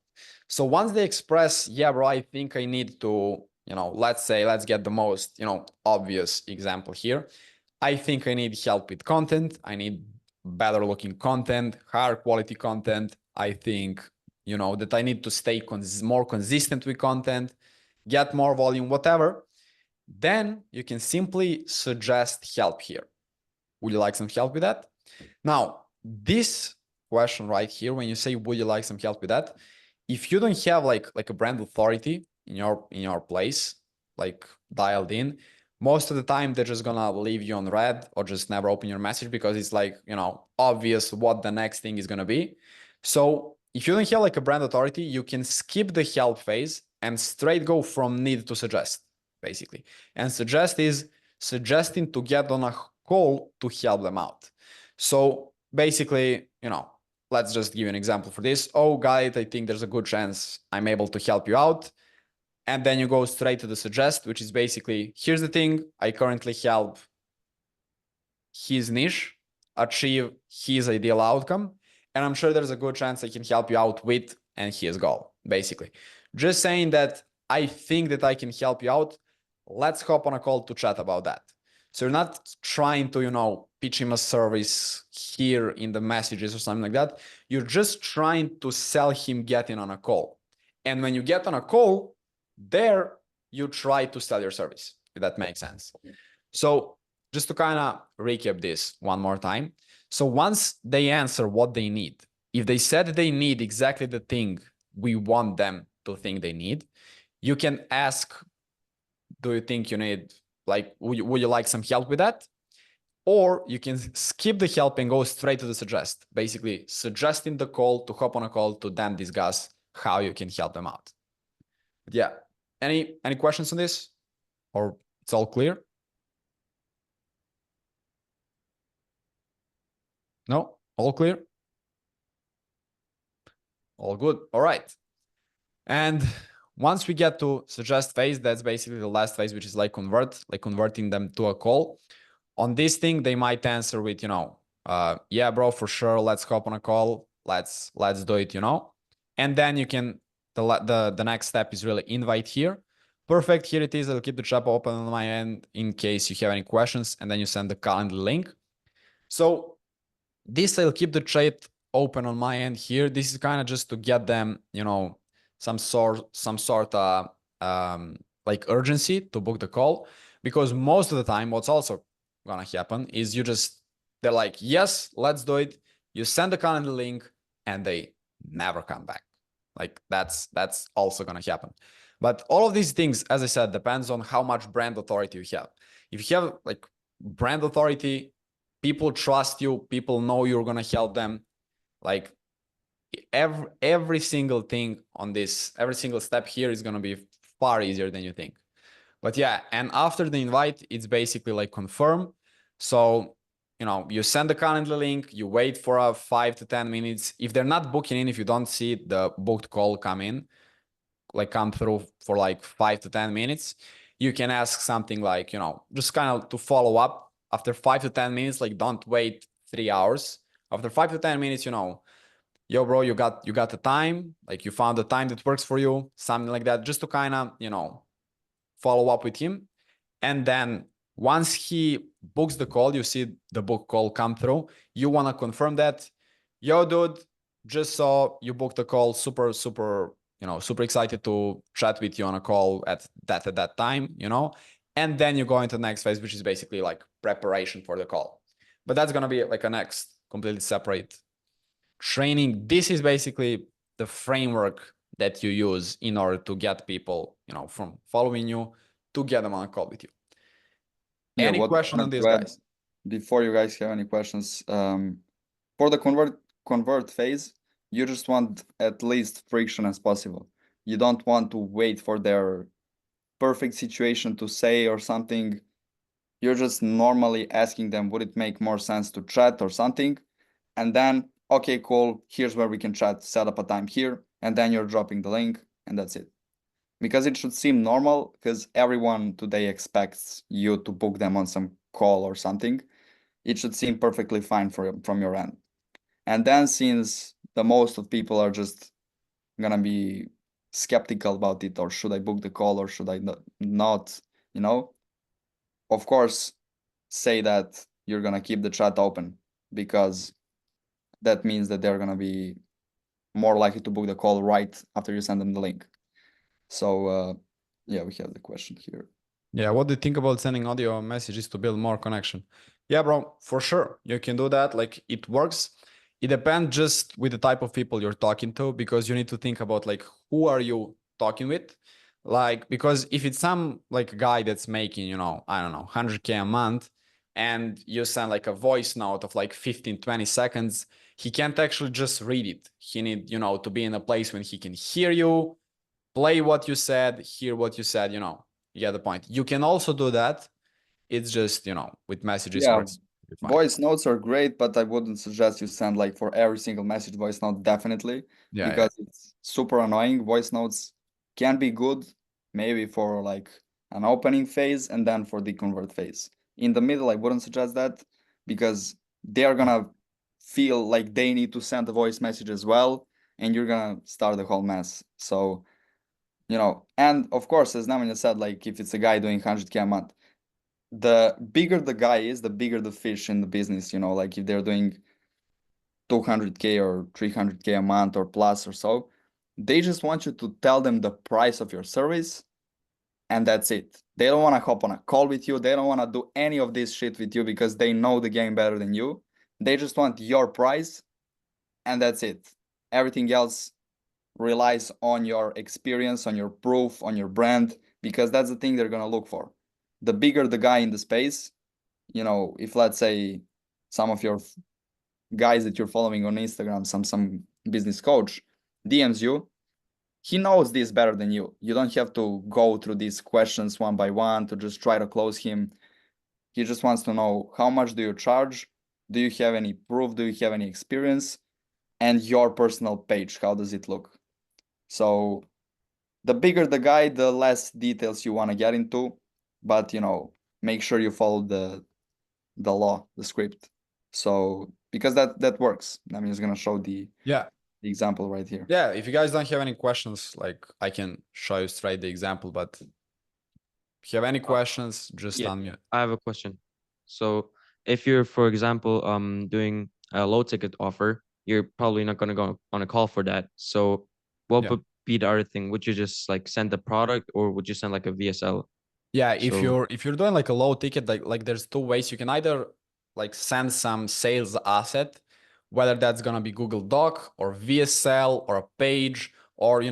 So once they express, yeah, bro, I think I need to, you know, let's get the most, you know, obvious example here. I think I need help with content. I need better looking content, higher quality content. I think, you know, that I need to stay more consistent with content, get more volume, whatever. Then you can simply suggest help here. Would you like some help with that? Now, this question right here, when you say, would you like some help with that? If you don't have like a brand authority in your place, like dialed in, most of the time they're just gonna leave you on red or just never open your message because it's like, you know, obvious what the next thing is gonna be. So if you don't have like a brand authority, you can skip the help phase and straight go from need to suggest, basically. And suggest is suggesting to get on a call to help them out. So basically, you know, let's just give you an example for this. Oh, guys, I think there's a good chance I'm able to help you out. And then you go straight to the suggest, which is basically, here's the thing, I currently help his niche achieve his ideal outcome. And I'm sure there's a good chance I can help you out with and his goal, basically. Just saying that I think that I can help you out. Let's hop on a call to chat about that. So you're not trying to, you know, pitch him a service here in the messages or something like that. You're just trying to sell him getting on a call. And when you get on a call, there you try to sell your service, if that makes sense. So just to kind of recap this one more time. So once they answer what they need, if they said they need exactly the thing we want them to think they need, you can ask, do you think you need, like, would you like some help with that? Or you can skip the help and go straight to the suggest, basically suggesting the call to hop on a call to then discuss how you can help them out. But yeah, any questions on this, or it's all clear? No, all clear? All good. All right. And once we get to suggest phase, that's basically the last phase, which is like converting them to a call. On this thing, they might answer with, you know, yeah, bro, for sure, let's hop on a call. Let's do it, you know. And then you can, the next step is really invite here. Perfect, here it is. I'll keep the chat open on my end in case you have any questions, and then you send the calendar link. So this, I'll keep the chat open on my end here. This is kind of just to get them, you know, some sort of like urgency to book the call, because most of the time what's also gonna happen is they're like, yes, let's do it. You send the calendar link and they never come back. Like that's also gonna happen. But all of these things, as I said, depends on how much brand authority you have. If you have like brand authority, people trust you, people know you're gonna help them. Like every single thing on this, every single step here is gonna be far easier than you think. But yeah, and after the invite, it's basically like confirm. So, you send the calendar link, you wait for 5 to 10 minutes. If they're not booking in, if you don't see the booked call come in, like come through for like 5 to 10 minutes, you can ask something like, just kind of to follow up after 5 to 10 minutes, like don't wait 3 hours. After 5 to 10 minutes, yo, bro, you got the time, like you found the time that works for you, something like that, just to kind of, follow up with him. And then once he books the call, you see the book call come through. You want to confirm that, yo, dude, just saw you booked a call, super, super, super excited to chat with you on a call at that time, and then you go into the next phase, which is basically like preparation for the call. But that's going to be like a next completely separate training. This is basically the framework that you use in order to get people, from following you to get them on a call with you. Yeah, Any what I question on wanted this, to add, guys? before you guys have any questions, for the convert phase, you just want at least friction as possible. You don't want to wait for their perfect situation to say or something. You're just normally asking them, would it make more sense to chat or something? And then, okay, cool, here's where we can chat, set up a time here, and then you're dropping the link, and that's it. Because it should seem normal, because everyone today expects you to book them on some call or something. It should seem perfectly fine from your end. And then, since the most of people are just gonna be skeptical about it, or should I book the call or should I not, of course, say that you're gonna keep the chat open, because that means that they're gonna be more likely to book the call right after you send them the link. So yeah, we have the question here. Yeah, what do you think about sending audio messages to build more connection? Yeah, bro, for sure. You can do that. Like it works. It depends just with the type of people you're talking to, because you need to think about like who are you talking with? Like, because if it's some like guy that's making, I don't know, 100K a month, and you send like a voice note of like 15, 20 seconds, he can't actually just read it. He need, to be in a place when he can hear you, play what you said, hear what you said, you get the point. You can also do that. It's just, with messages Yeah, works fine. voice notes are great, but I wouldn't suggest you send like for every single message voice note, definitely, Yeah, because it's super annoying. Voice notes can be good, maybe for like an opening phase and then for the convert phase. In the middle, I wouldn't suggest that, because they're gonna feel like they need to send a voice message as well, and you're gonna start the whole mess. So, and of course, as Nemanja said, like if it's a guy doing 100K a month, the bigger the guy is, the bigger the fish in the business, like if they're doing 200K or 300K a month or plus or so, they just want you to tell them the price of your service, and that's it. They don't want to hop on a call with you. They don't want to do any of this shit with you, because they know the game better than you. They just want your price, and that's it. Everything else relies on your experience, on your proof, on your brand, because that's the thing they're going to look for. The bigger the guy in the space, if let's say some of your guys that you're following on Instagram, some business coach DMs you, he knows this better than you. You don't have to go through these questions one by one to just try to close him. He just wants to know, how much do you charge? Do you have any proof? Do you have any experience? And your personal page, how does it look? So the bigger the guy, the less details you want to get into, but make sure you follow the law, the script. So because that works. I'm just gonna show the example right here. Yeah, if you guys don't have any questions, like I can show you straight the example, but if you have any questions, just Yeah, unmute. I have a question. So if you're, for example, doing a low ticket offer, you're probably not going to go on a call for that. So what Yeah. would be the other thing? Would you just like send the product, or would you send like a VSL? Yeah, if So- you're doing like a low ticket, like there's two ways. You can either like send some sales asset, whether that's gonna be Google Doc or VSL or a page, or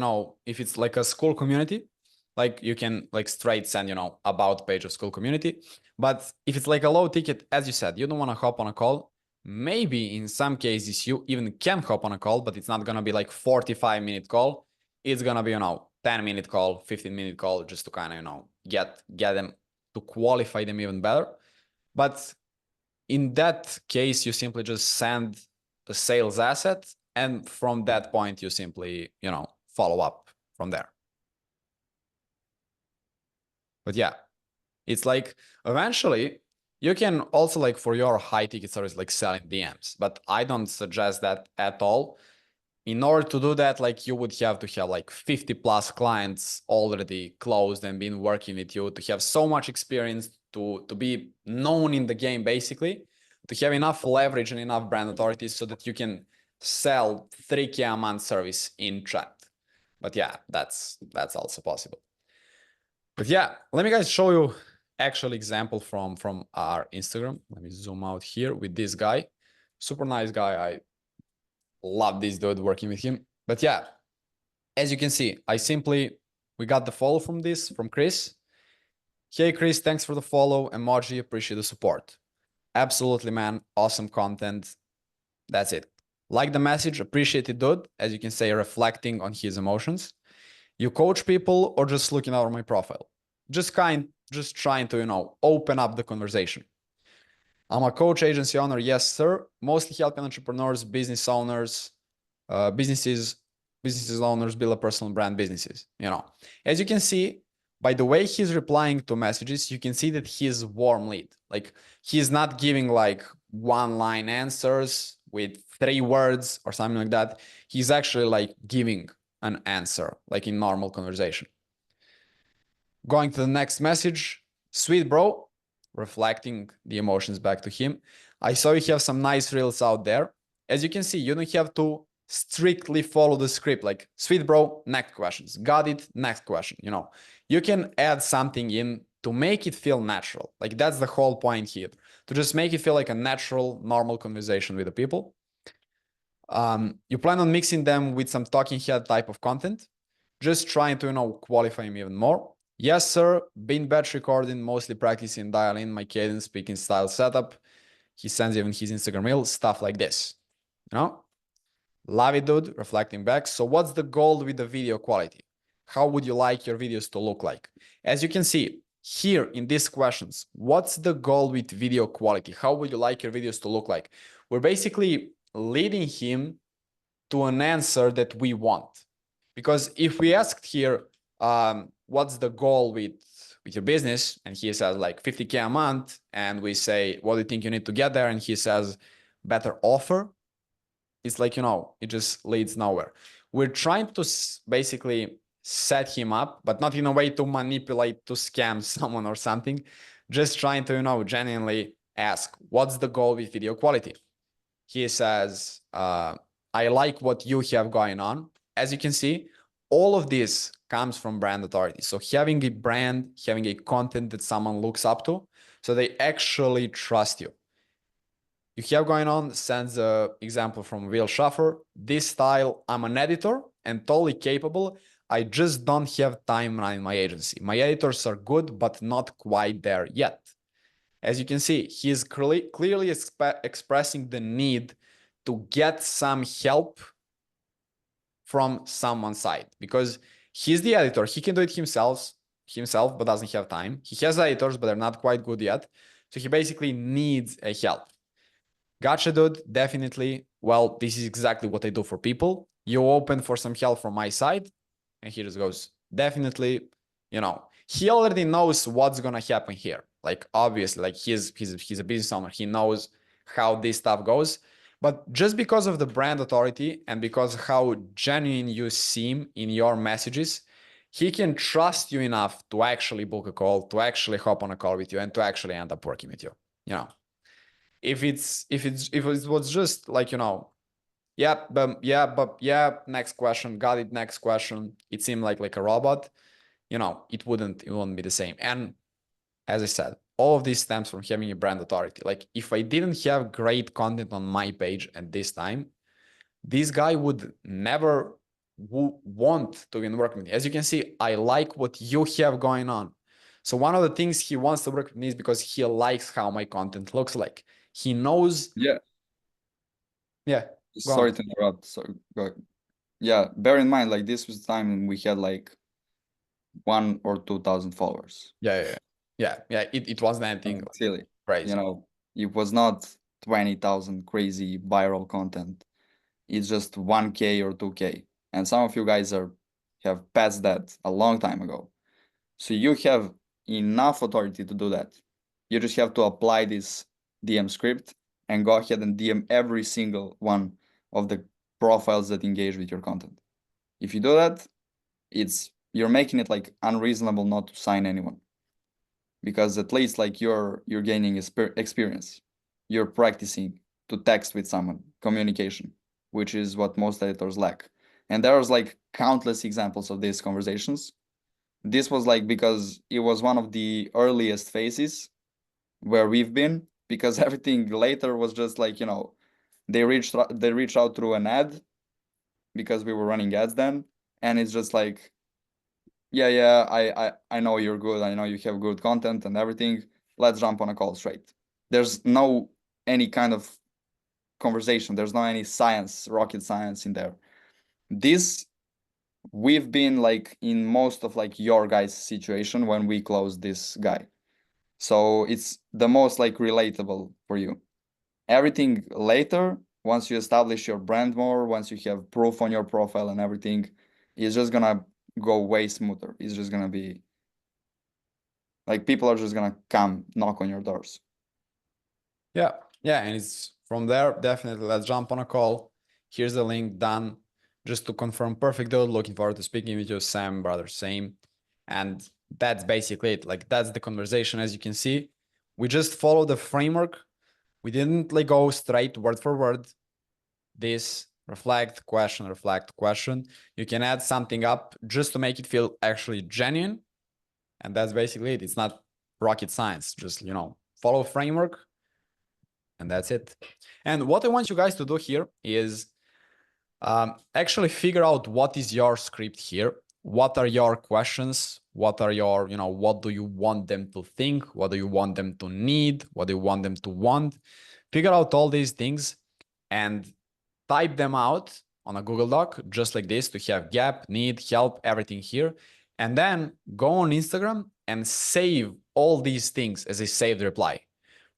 if it's like a school community, like you can like straight send about page of school community. But if it's like a low ticket, as you said, you don't want to hop on a call. Maybe in some cases you even can hop on a call, but it's not gonna be like 45-minute call. It's gonna be 10-minute call, 15-minute call, just to kind of get them, to qualify them even better. But in that case, you simply just send a sales asset, and from that point, you simply, you know, follow up from there. But yeah, it's like eventually you can also like for your high ticket service, like selling DMs, but I don't suggest that at all. In order to do that, like you would have to have like 50 plus clients already closed and been working with you, to have so much experience, to be known in the game, basically, to have enough leverage and enough brand authority so that you can sell 3K a month service in chat. But yeah, that's also possible. But yeah, let me guys show you actual example from our Instagram. Let me zoom out here with this guy. Super nice guy. I love this dude, working with him. But yeah, as you can see, we got the follow from Chris. Hey Chris, thanks for the follow. Emoji, appreciate the support. Absolutely, man. Awesome content. That's it. Like the message, appreciate it, dude. As you can say, reflecting on his emotions. You coach people or just looking over my profile? Just trying to, you know, open up the conversation. I'm a coach, agency owner. Yes, sir. Mostly helping entrepreneurs, business owners, businesses owners build a personal brand businesses. You know, as you can see, by the way he's replying to messages, you can see that he's warm lead. Like he's not giving like one line answers with 3 words or something like that. He's actually like giving an answer, like in normal conversation. Going to the next message, sweet bro, reflecting the emotions back to him. I saw you have some nice reels out there. As you can see, you don't have to strictly follow the script, like sweet bro, next questions, got it, next question. You know, you can add something in to make it feel natural. Like that's the whole point here, to just make it feel like a natural, normal conversation with the people. You plan on mixing them with some talking head type of content, just trying to, you know, qualify him even more. Yes, sir. Been batch recording, mostly practicing dial in my cadence, speaking style setup. He sends even his Instagram reel, stuff like this. You know? Love it, dude. Reflecting back. So what's the goal with the video quality? How would you like your videos to look like? As you can see here in these questions, what's the goal with video quality? How would you like your videos to look like? We're basically leading him to an answer that we want. Because if we asked here, what's the goal with your business? And he says like 50K a month. And we say, what do you think you need to get there? And he says, better offer. It's like, you know, it just leads nowhere. We're trying to basically set him up, but not in a way to manipulate, to scam someone or something. Just trying to, you know, genuinely ask, what's the goal with video quality? He says, I like what you have going on. As you can see, all of this comes from brand authority. So having a brand, having a content that someone looks up to, so they actually trust you. You have going on, sends an example from Will Schaffer. This style, I'm an editor and totally capable. I just don't have time running my agency. My editors are good, but not quite there yet. As you can see, he's clearly expressing the need to get some help from someone's side, because he's the editor. He can do it himself, but doesn't have time. He has editors, but they're not quite good yet. So he basically needs a help. Gotcha, dude. Definitely. Well, this is exactly what I do for people. You open for some help from my side, and he just goes, definitely, you know, he already knows what's going to happen here. Like, obviously, like he's a business owner. He knows how this stuff goes. But just because of the brand authority and because how genuine you seem in your messages, he can trust you enough to actually book a call, to actually hop on a call with you, and to actually end up working with you. You know, if it was just like, you know, next question, got it, next question, it seemed like a robot, you know, it wouldn't be the same. And as I said, all of this stems from having a brand authority. Like if I didn't have great content on my page at this time, this guy would never want to even work with me. As you can see, I like what you have going on. So one of the things he wants to work with me is because he likes how my content looks like. He knows. Yeah. Yeah. Sorry to interrupt. So yeah, bear in mind, like this was the time when we had like 1,000 or 2,000 followers. Yeah. It wasn't anything Silly, crazy. you know. It was not 20,000 crazy viral content. It's just 1K or 2K. And some of you guys have passed that a long time ago. So you have enough authority to do that. You just have to apply this DM script and go ahead and DM every single one of the profiles that engage with your content. If you do that, you're making it like unreasonable not to sign anyone, because at least like you're gaining experience. You're practicing to text with someone, communication, which is what most editors lack. And there's like countless examples of these conversations. This was like because it was one of the earliest phases where we've been, because everything later was just like, you know, they reached out through an ad because we were running ads then, and it's just like, yeah, I know you're good, I know you have good content and everything, let's jump on a call straight. There's no any kind of conversation, there's no any science, rocket science in there. This, we've been like in most of like your guys' situation when we closed this guy, so it's the most like relatable for you. Everything later, once you establish your brand more, once you have proof on your profile and everything, is just gonna go way smoother. It's just gonna be like people are just gonna come knock on your doors. Yeah, yeah, and it's from there, definitely let's jump on a call. Here's the link, done. Just to confirm, perfect dude, looking forward to speaking with you, Sam, brother, same. And that's basically it. Like that's the conversation. As you can see, we just follow the framework. We didn't like go straight word for word. This reflect, question, reflect, question. You can add something up just to make it feel actually genuine. And that's basically it. It's not rocket science, just, you know, follow framework. And that's it. And what I want you guys to do here is actually figure out what is your script here. What are your questions? What are your, you know, what do you want them to think? What do you want them to need? What do you want them to want? Figure out all these things and type them out on a Google Doc, just like this, to have gap, need, help, everything here. And then go on Instagram and save all these things as a saved reply.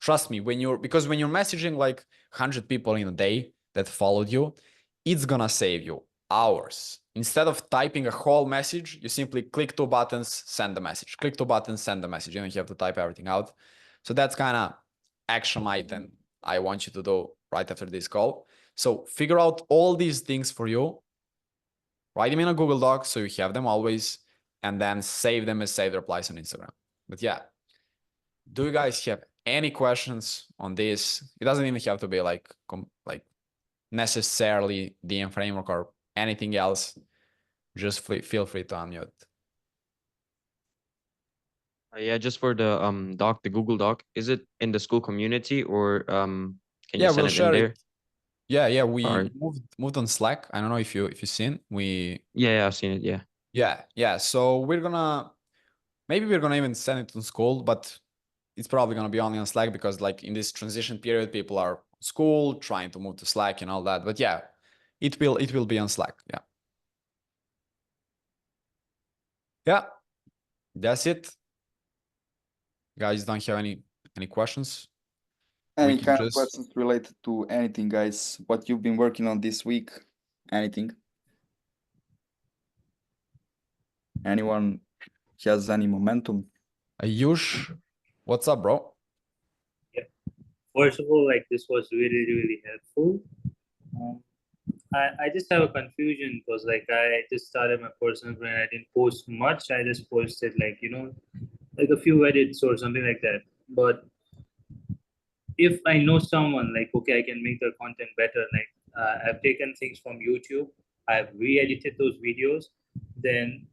Trust me, because when you're messaging like 100 people in a day that followed you, it's gonna save you hours. Instead of typing a whole message, you simply click 2 buttons, send the message. Click 2 buttons, send the message. You don't have to type everything out. So that's kind of action item I want you to do right after this call. So figure out all these things for you, write them in a Google Doc so you have them always, and then save them as saved replies on Instagram. But yeah, do you guys have any questions on this? It doesn't even have to be like necessarily DM framework or anything else. Just feel free to unmute. Yeah, just for the doc, the Google Doc, is it in the school community or can you send we'll it in share there? it. Yeah, we Alright. moved on Slack. I don't know if you've seen. Yeah, I've seen it. Yeah. Yeah. So maybe we're gonna even send it to school, but it's probably gonna be only on Slack because like in this transition period, people are school trying to move to Slack and all that. But yeah, it will be on Slack. Yeah. Yeah, that's it. Guys, don't have any questions? Any can kind of just- questions related to anything, guys? What you've been working on this week? Anything? Anyone has any momentum? Ayush, what's up, bro? First of all, like this was really helpful. I just have a confusion because like I just started my personal brand. I didn't post much. I just posted like, you know, like a few edits or something like that. But if I know someone like, okay, I can make their content better. Like I've taken things from YouTube, I've re-edited those videos. Then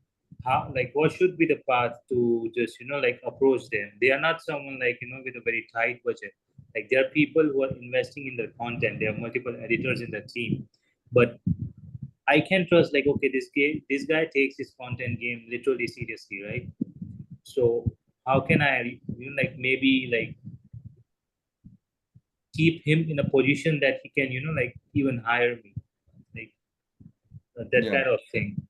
how, like, what should be the path to just, you know, like approach them? They are not someone like, you know, with a very tight budget. Like there are people who are investing in their content. There are multiple editors in the team, but I can trust like, okay, this guy takes his content game literally seriously, right? So how can I, you know, like maybe like keep him in a position that he can, you know, like even hire me, like that Yeah. kind of thing.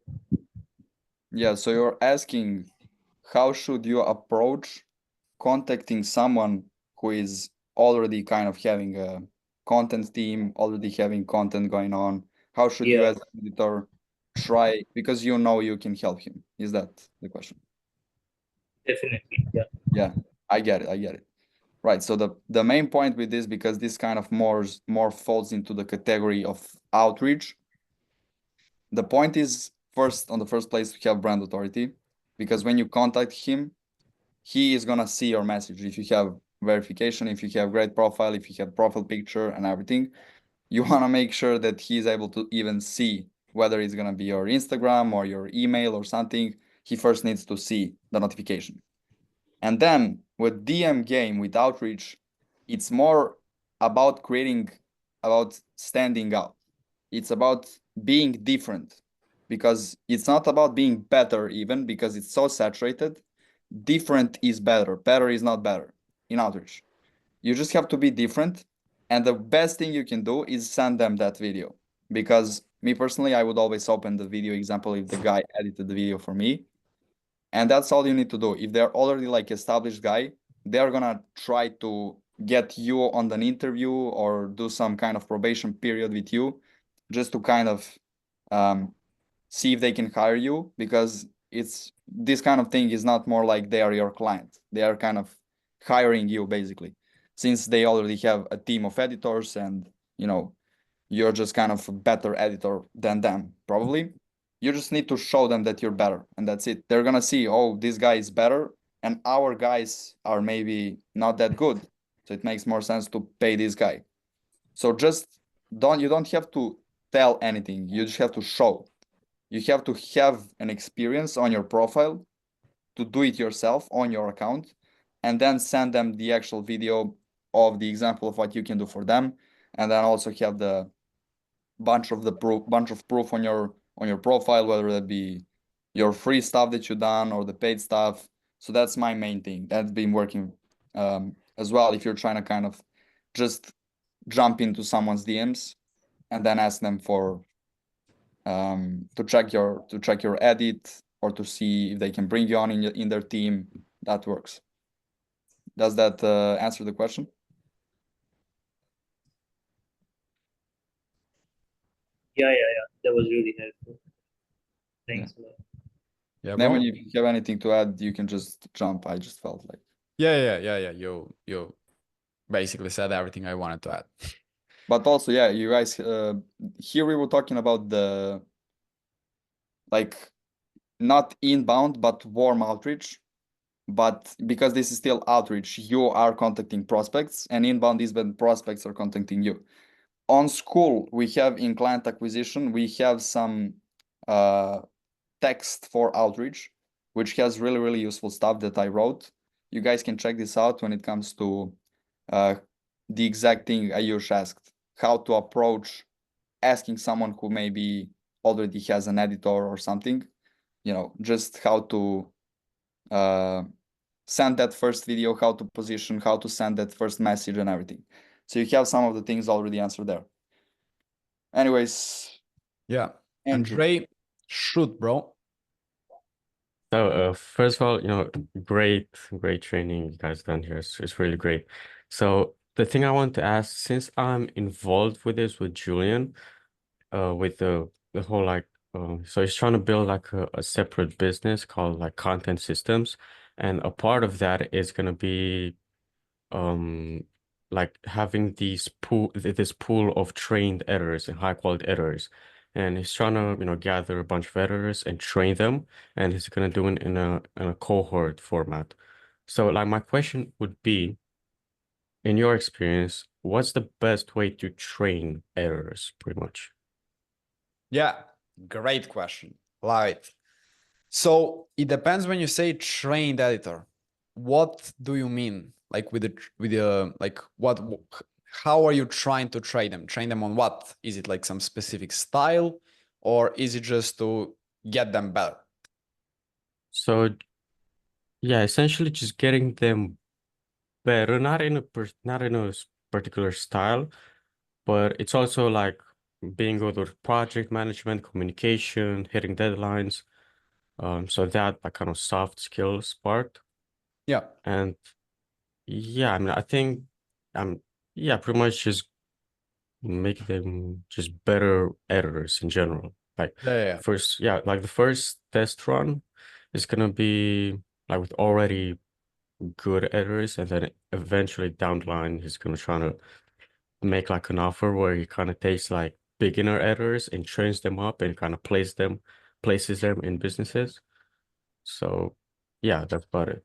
Yeah, so you're asking how should you approach contacting someone who is already kind of having a content team, already having content going on? How should you Yeah. as an editor try, because you know you can help him? Is that the question? Definitely. Yeah. Yeah, I get it. I get it. Right. So the main point with this, because this kind of more falls into the category of outreach. The point is first, on the first place, to have brand authority, because when you contact him, he is gonna see your message. If you have verification, if you have great profile, if you have profile picture and everything, you wanna make sure that he's able to even see whether it's gonna be your Instagram or your email or something. He first needs to see the notification. And then with DM game, with outreach, it's more about about standing out. It's about being different, because it's not about being better, even because it's so saturated. Different is better. Better is not better in outreach. You just have to be different. And the best thing you can do is send them that video. Because me personally, I would always open the video example if the guy edited the video for me. And that's all you need to do. If they're already like established guy, they're gonna try to get you on an interview or do some kind of probation period with you, just to kind of see if they can hire you, because it's this kind of thing is not more like they are your client. They are kind of hiring you basically, since they already have a team of editors, and you're just kind of a better editor than them, probably. You just need to show them that you're better, and that's it. They're gonna see, oh, this guy is better, and our guys are maybe not that good, so it makes more sense to pay this guy. So just you don't have to tell anything. You just have to show. You have to have an experience on your profile to do it yourself on your account, and then send them the actual video of the example of what you can do for them, and then also have the bunch of proof on your profile, whether that be your free stuff that you've done or the paid stuff. So that's my main thing. That's been working as well. If you're trying to kind of just jump into someone's DMs and then ask them for to check your edit, or to see if they can bring you on in their team, that works. Does that answer the question? Yeah. That was really helpful. Thanks a lot. Yeah, Then bro. when you have anything to add, you can just jump. I just felt like. Yeah. You basically said everything I wanted to add. But also, yeah, you guys, here we were talking about the, like, not inbound, but warm outreach. But because this is still outreach, you are contacting prospects, and inbound is when prospects are contacting you. On Skool, we have in client acquisition, we have some text for outreach, which has really, really useful stuff that I wrote. You guys can check this out when it comes to the exact thing Ayush asked, how to approach asking someone who maybe already has an editor or something, just how to send that first video, how to position, how to send that first message and everything. So you have some of the things already answered there. Anyways, Yeah. Andrew. Andrei, shoot, bro. So first of all, great training you guys done here. It's really great. So the thing I want to ask, since I'm involved with this with Julian, with the whole so he's trying to build like a separate business called like Content Systems, and a part of that is gonna be like having this pool of trained editors and high quality editors. And he's trying to, gather a bunch of editors and train them, and he's gonna do it in a cohort format. So like my question would be, in your experience, what's the best way to train editors, pretty much? Yeah, great question. Love it. So it depends when you say trained editor. What do you mean? Like with the like how are you trying to train them? Train them on what? Is it like some specific style, or is it just to get them better? So yeah, essentially just getting them better, not in a particular style, but it's also like being good with project management, communication, hitting deadlines. So that like kind of soft skills part. Yeah. And yeah, I mean, I think yeah, pretty much just make them just better editors in general. Like Yeah. first, yeah, like the first test run is gonna be like with already good editors, and then eventually down the line he's gonna try to make like an offer where he kind of takes like beginner editors and trains them up and kind of places them in businesses. So yeah, that's about it.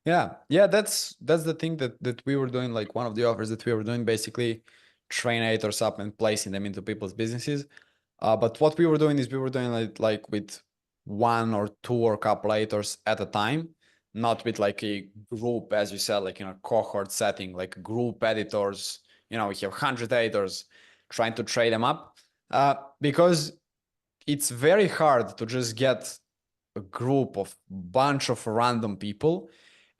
Yeah, that's the thing that we were doing. Like one of the offers that we were doing, basically train editors up and placing them into people's businesses. But what we were doing is we were doing it like with one or two or couple editors at a time, not with like a group, as you said, like in a cohort setting, like group editors. We have 100 editors trying to trade them up, because it's very hard to just get a group of bunch of random people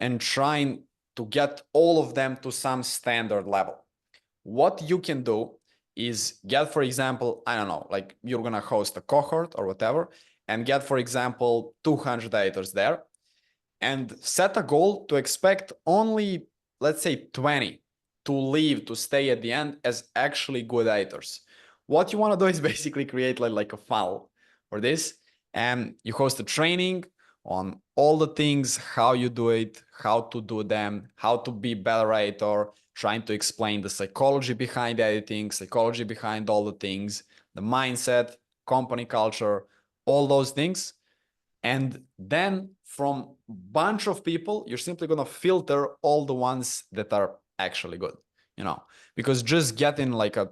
and trying to get all of them to some standard level. What you can do is get, for example, I don't know, like you're gonna host a cohort or whatever, and get, for example, 200 editors there, and set a goal to expect only, let's say, 20 to leave, to stay at the end as actually good editors. What you want to do is basically create like a funnel for this, and you host a training on all the things, how you do it, how to do them, how to be better editor, trying to explain the psychology behind editing, psychology behind all the things, the mindset, company culture, all those things. And then from bunch of people, you're simply going to filter all the ones that are actually good, because just getting like a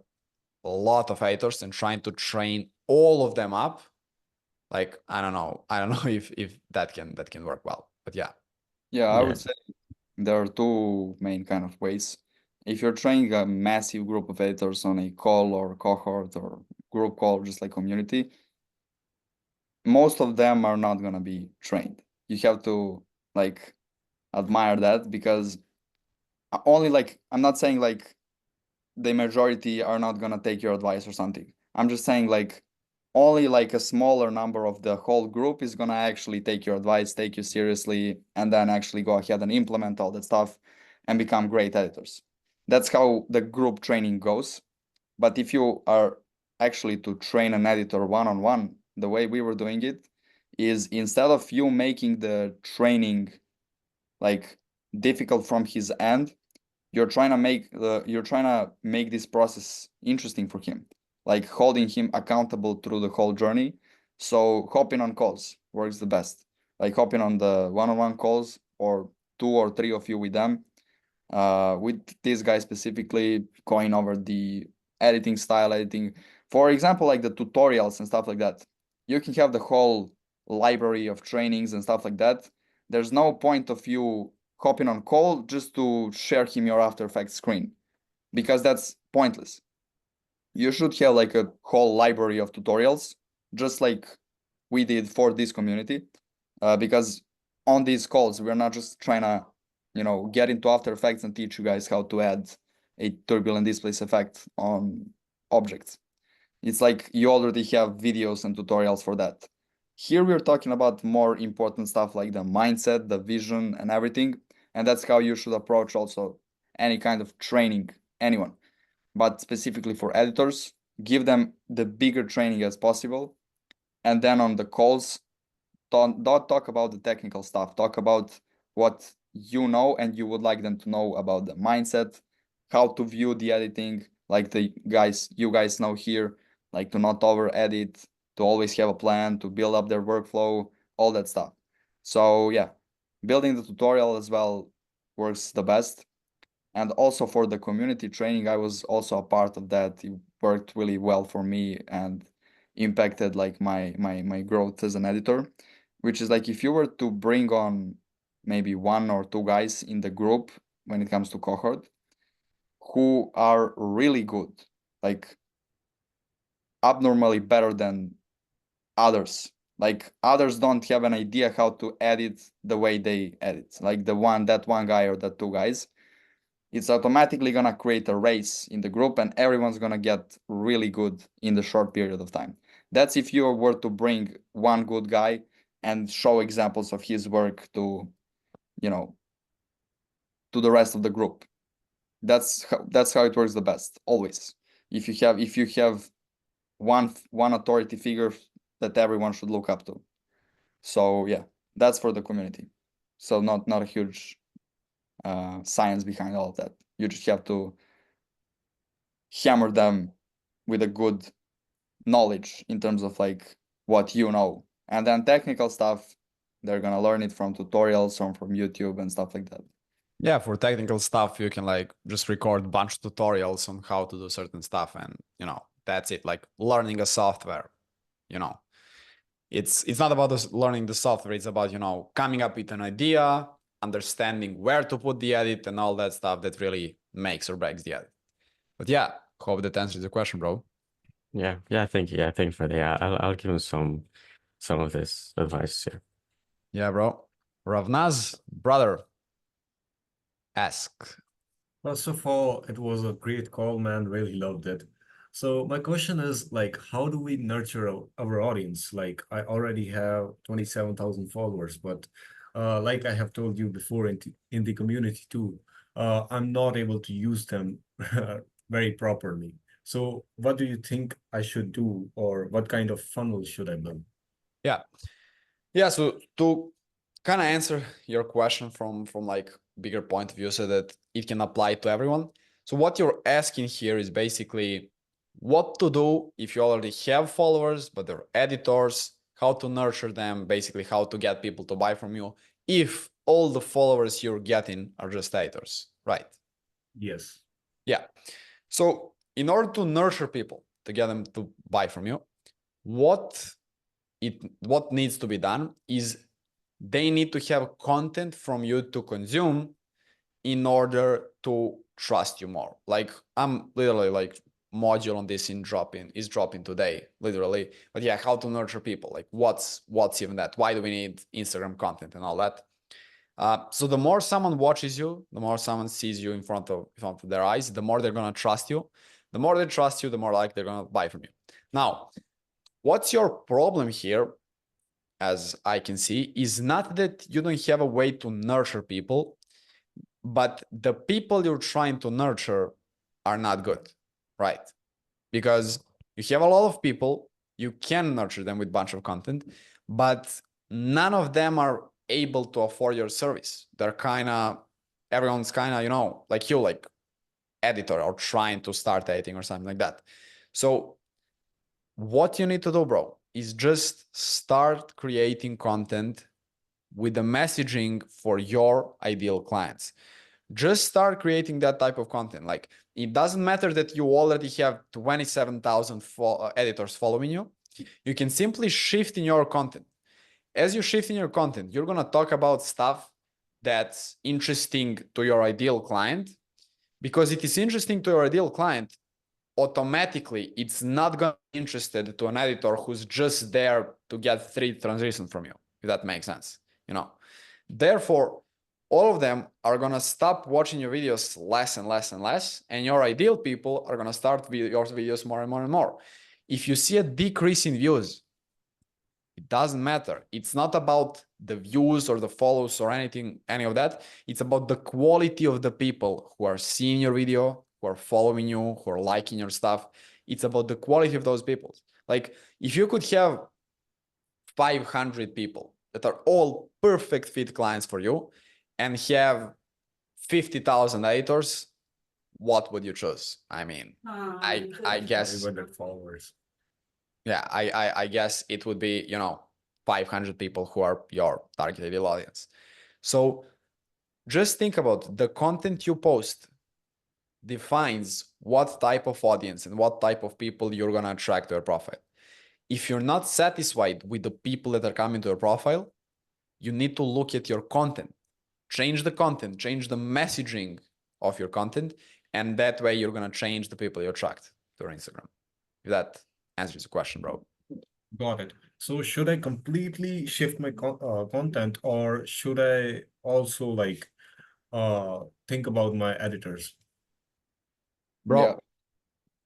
lot of editors and trying to train all of them up, like, I don't know if that can work well, but yeah. Yeah, I Yeah. would say there are two main kind of ways. If you're training a massive group of editors on a call or cohort or group call, just like community, most of them are not gonna be trained. You have to like admire that, because only like, I'm not saying like the majority are not gonna take your advice or something. I'm just saying like only like a smaller number of the whole group is gonna actually take your advice, take you seriously, and then actually go ahead and implement all that stuff and become great editors. That's how the group training goes. But if you are actually to train an editor one-on-one, the way we were doing it is, instead of you making the training like difficult from his end, you're trying to make this process interesting for him, like holding him accountable through the whole journey. So hopping on calls works the best, like hopping on the one-on-one calls, or 2 or 3 of you with them, with this guy specifically, going over the editing style, editing, for example, like the tutorials and stuff like that. You can have the whole library of trainings and stuff like that. There's no point of you hopping on call just to share him your After Effects screen, because that's pointless. You should have like a whole library of tutorials, just like we did for this community, because on these calls we're not just trying to get into After Effects and teach you guys how to add a turbulent displace effect on objects. It's like you already have videos and tutorials for that. Here we're talking about more important stuff like the mindset, the vision, and everything. And that's how you should approach also any kind of training, anyone. But specifically for editors, give them the bigger training as possible. And then on the calls, don't talk about the technical stuff. Talk about what you know and you would like them to know about the mindset, how to view the editing, like you guys know here, like to not over edit, to always have a plan, to build up their workflow, all that stuff. So yeah, building the tutorial as well works the best. And also for the community training, I was also a part of that. It worked really well for me and impacted like my growth as an editor, which is like, if you were to bring on maybe 1 or 2 guys in the group when it comes to cohort who are really good, like abnormally better than others, like others don't have an idea how to edit the way they edit, like that one guy or that 2 guys, it's automatically gonna create a race in the group and everyone's gonna get really good in the short period of time. That's if you were to bring one good guy and show examples of his work to to the rest of the group. That's how it works the best, always. If you have one authority figure that everyone should look up to. So yeah, that's for the community. So not a huge science behind all of that. You just have to hammer them with a good knowledge in terms of like what you know. And then technical stuff, they're gonna learn it from tutorials or from YouTube and stuff like that. Yeah, for technical stuff, you can like just record a bunch of tutorials on how to do certain stuff, and that's it. Like learning a software, it's not about learning the software. It's about coming up with an idea, understanding where to put the edit, and all that stuff that really makes or breaks the edit. But yeah, hope that answers the question, bro. Yeah, thank you. Yeah, thank you for that. Yeah, I'll give him some of this advice. Yeah. Yeah, bro. Ravnaz, brother, ask. First of all, it was a great call, man. Really loved it. So my question is like, how do we nurture our audience? Like I already have 27,000 followers, but like I have told you before in the community too, I'm not able to use them very properly. So what do you think I should do, or what kind of funnel should I build? Yeah, so to kind of answer your question from like bigger point of view so that it can apply to everyone. So what you're asking here is basically what to do if you already have followers, but they're editors, how to nurture them, basically how to get people to buy from you if all the followers you're getting are just editors, right? Yes. Yeah. So in order to nurture people, to get them to buy from you, what needs to be done is they need to have content from you to consume in order to trust you more. Like I'm literally like module on this is dropping today, literally. But yeah, how to nurture people, like what's even that? Why do we need Instagram content and all that? So the more someone watches you, the more someone sees you in front of their eyes, the more they're gonna trust you. The more they trust you, the more like they're gonna buy from you. Now, what's your problem here, as I can see, is not that you don't have a way to nurture people, but the people you're trying to nurture are not good, right? Because you have a lot of people, you can nurture them with a bunch of content, but none of them are able to afford your service. Everyone's kind of, like you, like editor or trying to start editing or something like that. So what you need to do, bro, is just start creating content with the messaging for your ideal clients. Just start creating that type of content. Like it doesn't matter that you already have 27,000 editors following you. You can simply shift in your content. As you shift in your content, you're going to talk about stuff that's interesting to your ideal client, because it is interesting to your ideal client. Automatically, it's not going to be interested to an editor who's just there to get 3 transitions from you, if that makes sense. Therefore, all of them are going to stop watching your videos less and less and less, and your ideal people are going to start your videos more and more and more. If you see a decrease in views, it doesn't matter. It's not about the views or the follows or any of that. It's about the quality of the people who are seeing your video, who are following you, who are liking your stuff. It's about the quality of those people. Like if you could have 500 people that are all perfect fit clients for you and have 50,000 editors, what would you choose? I mean, I guess 500 followers. Yeah, I guess it would be 500 people who are your target ideal audience. So just think about the content you post defines what type of audience and what type of people you're gonna attract to your profile. If you're not satisfied with the people that are coming to your profile, you need to look at your content. Change the content, change the messaging of your content, and that way you're gonna change the people you attract to your Instagram. If that answers the question, bro. Got it. So should I completely shift my content, or should I also like think about my editors? Bro,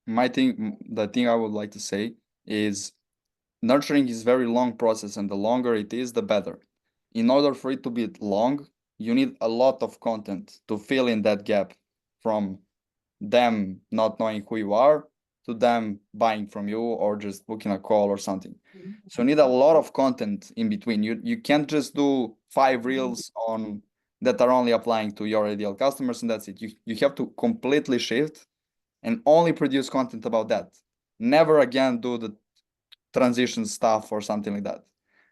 Yeah. The thing I would like to say is nurturing is very long process, and the longer it is, the better. In order for it to be long, you need a lot of content to fill in that gap from them not knowing who you are to them buying from you or just booking a call or something. So you need a lot of content in between. You can't just do 5 reels on that are only applying to your ideal customers and that's it. You have to completely shift and only produce content about that. Never again do the transition stuff or something like that,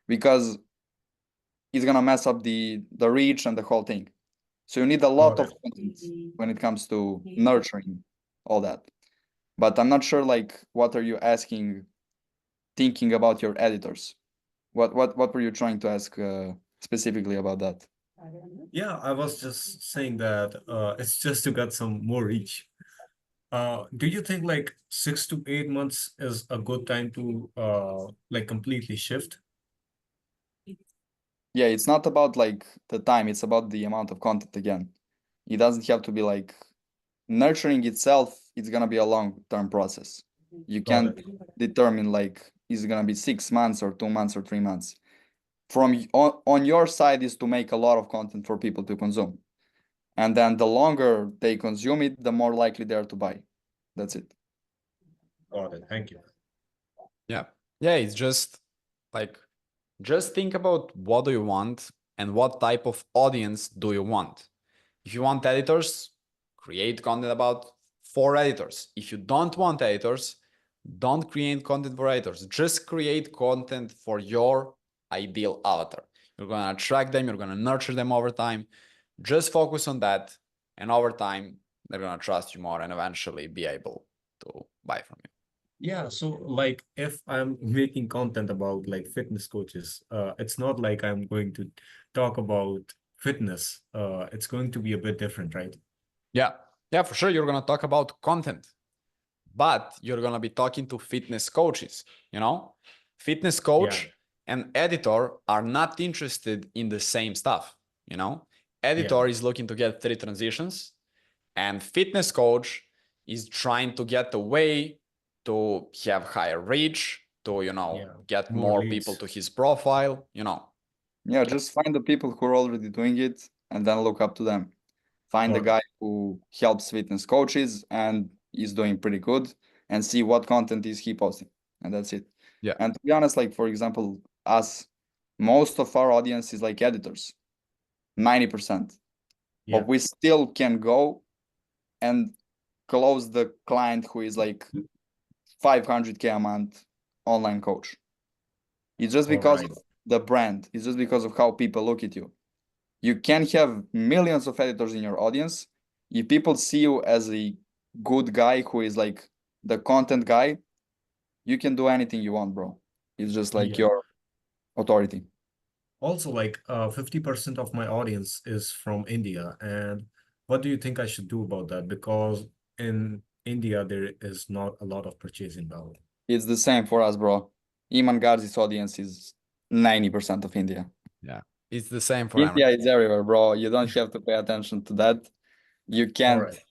because it's gonna mess up the reach and the whole thing. So you need a lot Got of content when it comes to nurturing all that. But I'm not sure like what are you asking, thinking about your editors? What were you trying to ask specifically about that? Yeah, I was just saying that it's just to get some more reach. Do you think like 6 to 8 months is a good time to like completely shift? Yeah, it's not about like the time, it's about the amount of content again. It doesn't have to be like nurturing itself, it's gonna be a long-term process. You Got can't it. determine like is it gonna be 6 months or 2 months or 3 months. From on your side is to make a lot of content for people to consume. And then the longer they consume it, the more likely they are to buy. That's it. Got it. Thank you. Yeah. Yeah, it's just like, just think about what do you want and what type of audience do you want. If you want editors, create content about for editors. If you don't want editors, don't create content for editors. Just create content for your ideal avatar. You're going to attract them, you're going to nurture them over time. Just focus on that. And over time, they're going to trust you more and eventually be able to buy from you. Yeah, so like if I'm making content about like fitness coaches, it's not like I'm going to talk about fitness. It's going to be a bit different, right? Yeah. Yeah, for sure. You're going to talk about content, but you're going to be talking to fitness coaches, you know? Fitness coach and editor are not interested in the same stuff, you know? Editor is looking to get 3 transitions, and fitness coach is trying to get away to have higher reach, to, you know, get more more leads. people to his profile, you know. Yeah, just find the people who are already doing it and then look up to them. Find the Got it. guy who helps fitness coaches and is doing pretty good and see what content is he posting. And that's it. Yeah. And to be honest, like for example, us, most of our audience is like editors, 90%. Yeah. But we still can go and close the client who is like 500K a month online coach. It's just because Alright. of the brand. It's just because of how people look at you. You can have millions of editors in your audience. If people see you as a good guy who is like the content guy, you can do anything you want, bro. It's just like Yeah. your authority. Also, like 50% of my audience is from India. And what do you think I should do about that? Because in India, there is not a lot of purchasing power. It's the same for us, bro. Iman Garzi's audience is 90% of India. Yeah. It's the same for India is everywhere, bro. You don't have to pay attention to that. You can't Alright.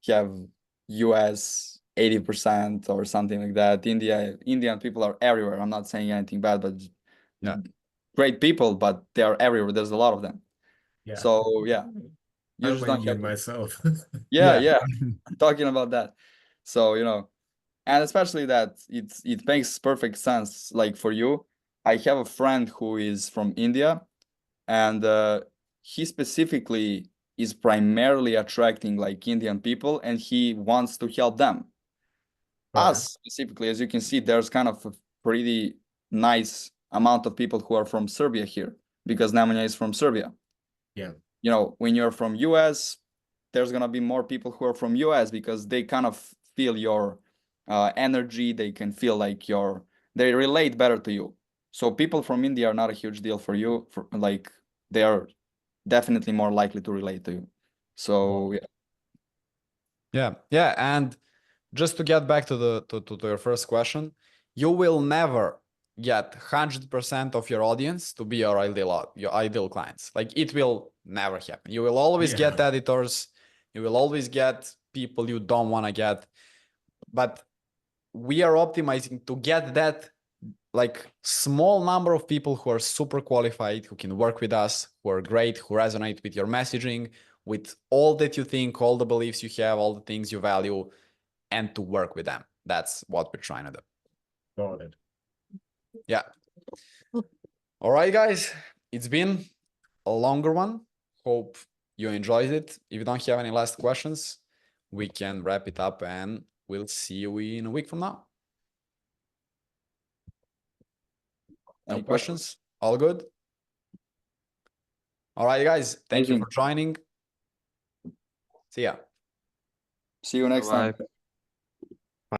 have US 80% or something like that. Indian people are everywhere. I'm not saying anything bad, but Yeah. great people, but they are everywhere. There's a lot of them. Yeah. So yeah, you I'm just don't Indian have to. myself. Yeah. I'm talking about that. So you know, and especially that it makes perfect sense. Like for you, I have a friend who is from India, and he specifically is primarily attracting like Indian people, and he wants to help them. Okay. Us specifically, as you can see, there's kind of a pretty nice amount of people who are from Serbia here, because Nemanja is from Serbia. Yeah. You know, when you're from US, there's gonna be more people who are from US because they kind of feel your energy. They can feel like they relate better to you. So people from India are not a huge deal for you. Like they are definitely more likely to relate to you. So yeah. Yeah. And just to get back to to your first question, you will never get 100% of your audience to be your ideal clients. Like it will never happen. You will always get editors. You will always get people you don't want to get. But we are optimizing to get that like small number of people who are super qualified, who can work with us, who are great, who resonate with your messaging, with all that you think, all the beliefs you have, all the things you value, and to work with them. That's what we're trying to do. Got it. Yeah. All right, guys. It's been a longer one. Hope you enjoyed it. If you don't have any last questions, we can wrap it up and we'll see you in a week from now. No Any questions? All good? All right, guys. Thank you Amazing. for joining. See ya. See you next time. Bye.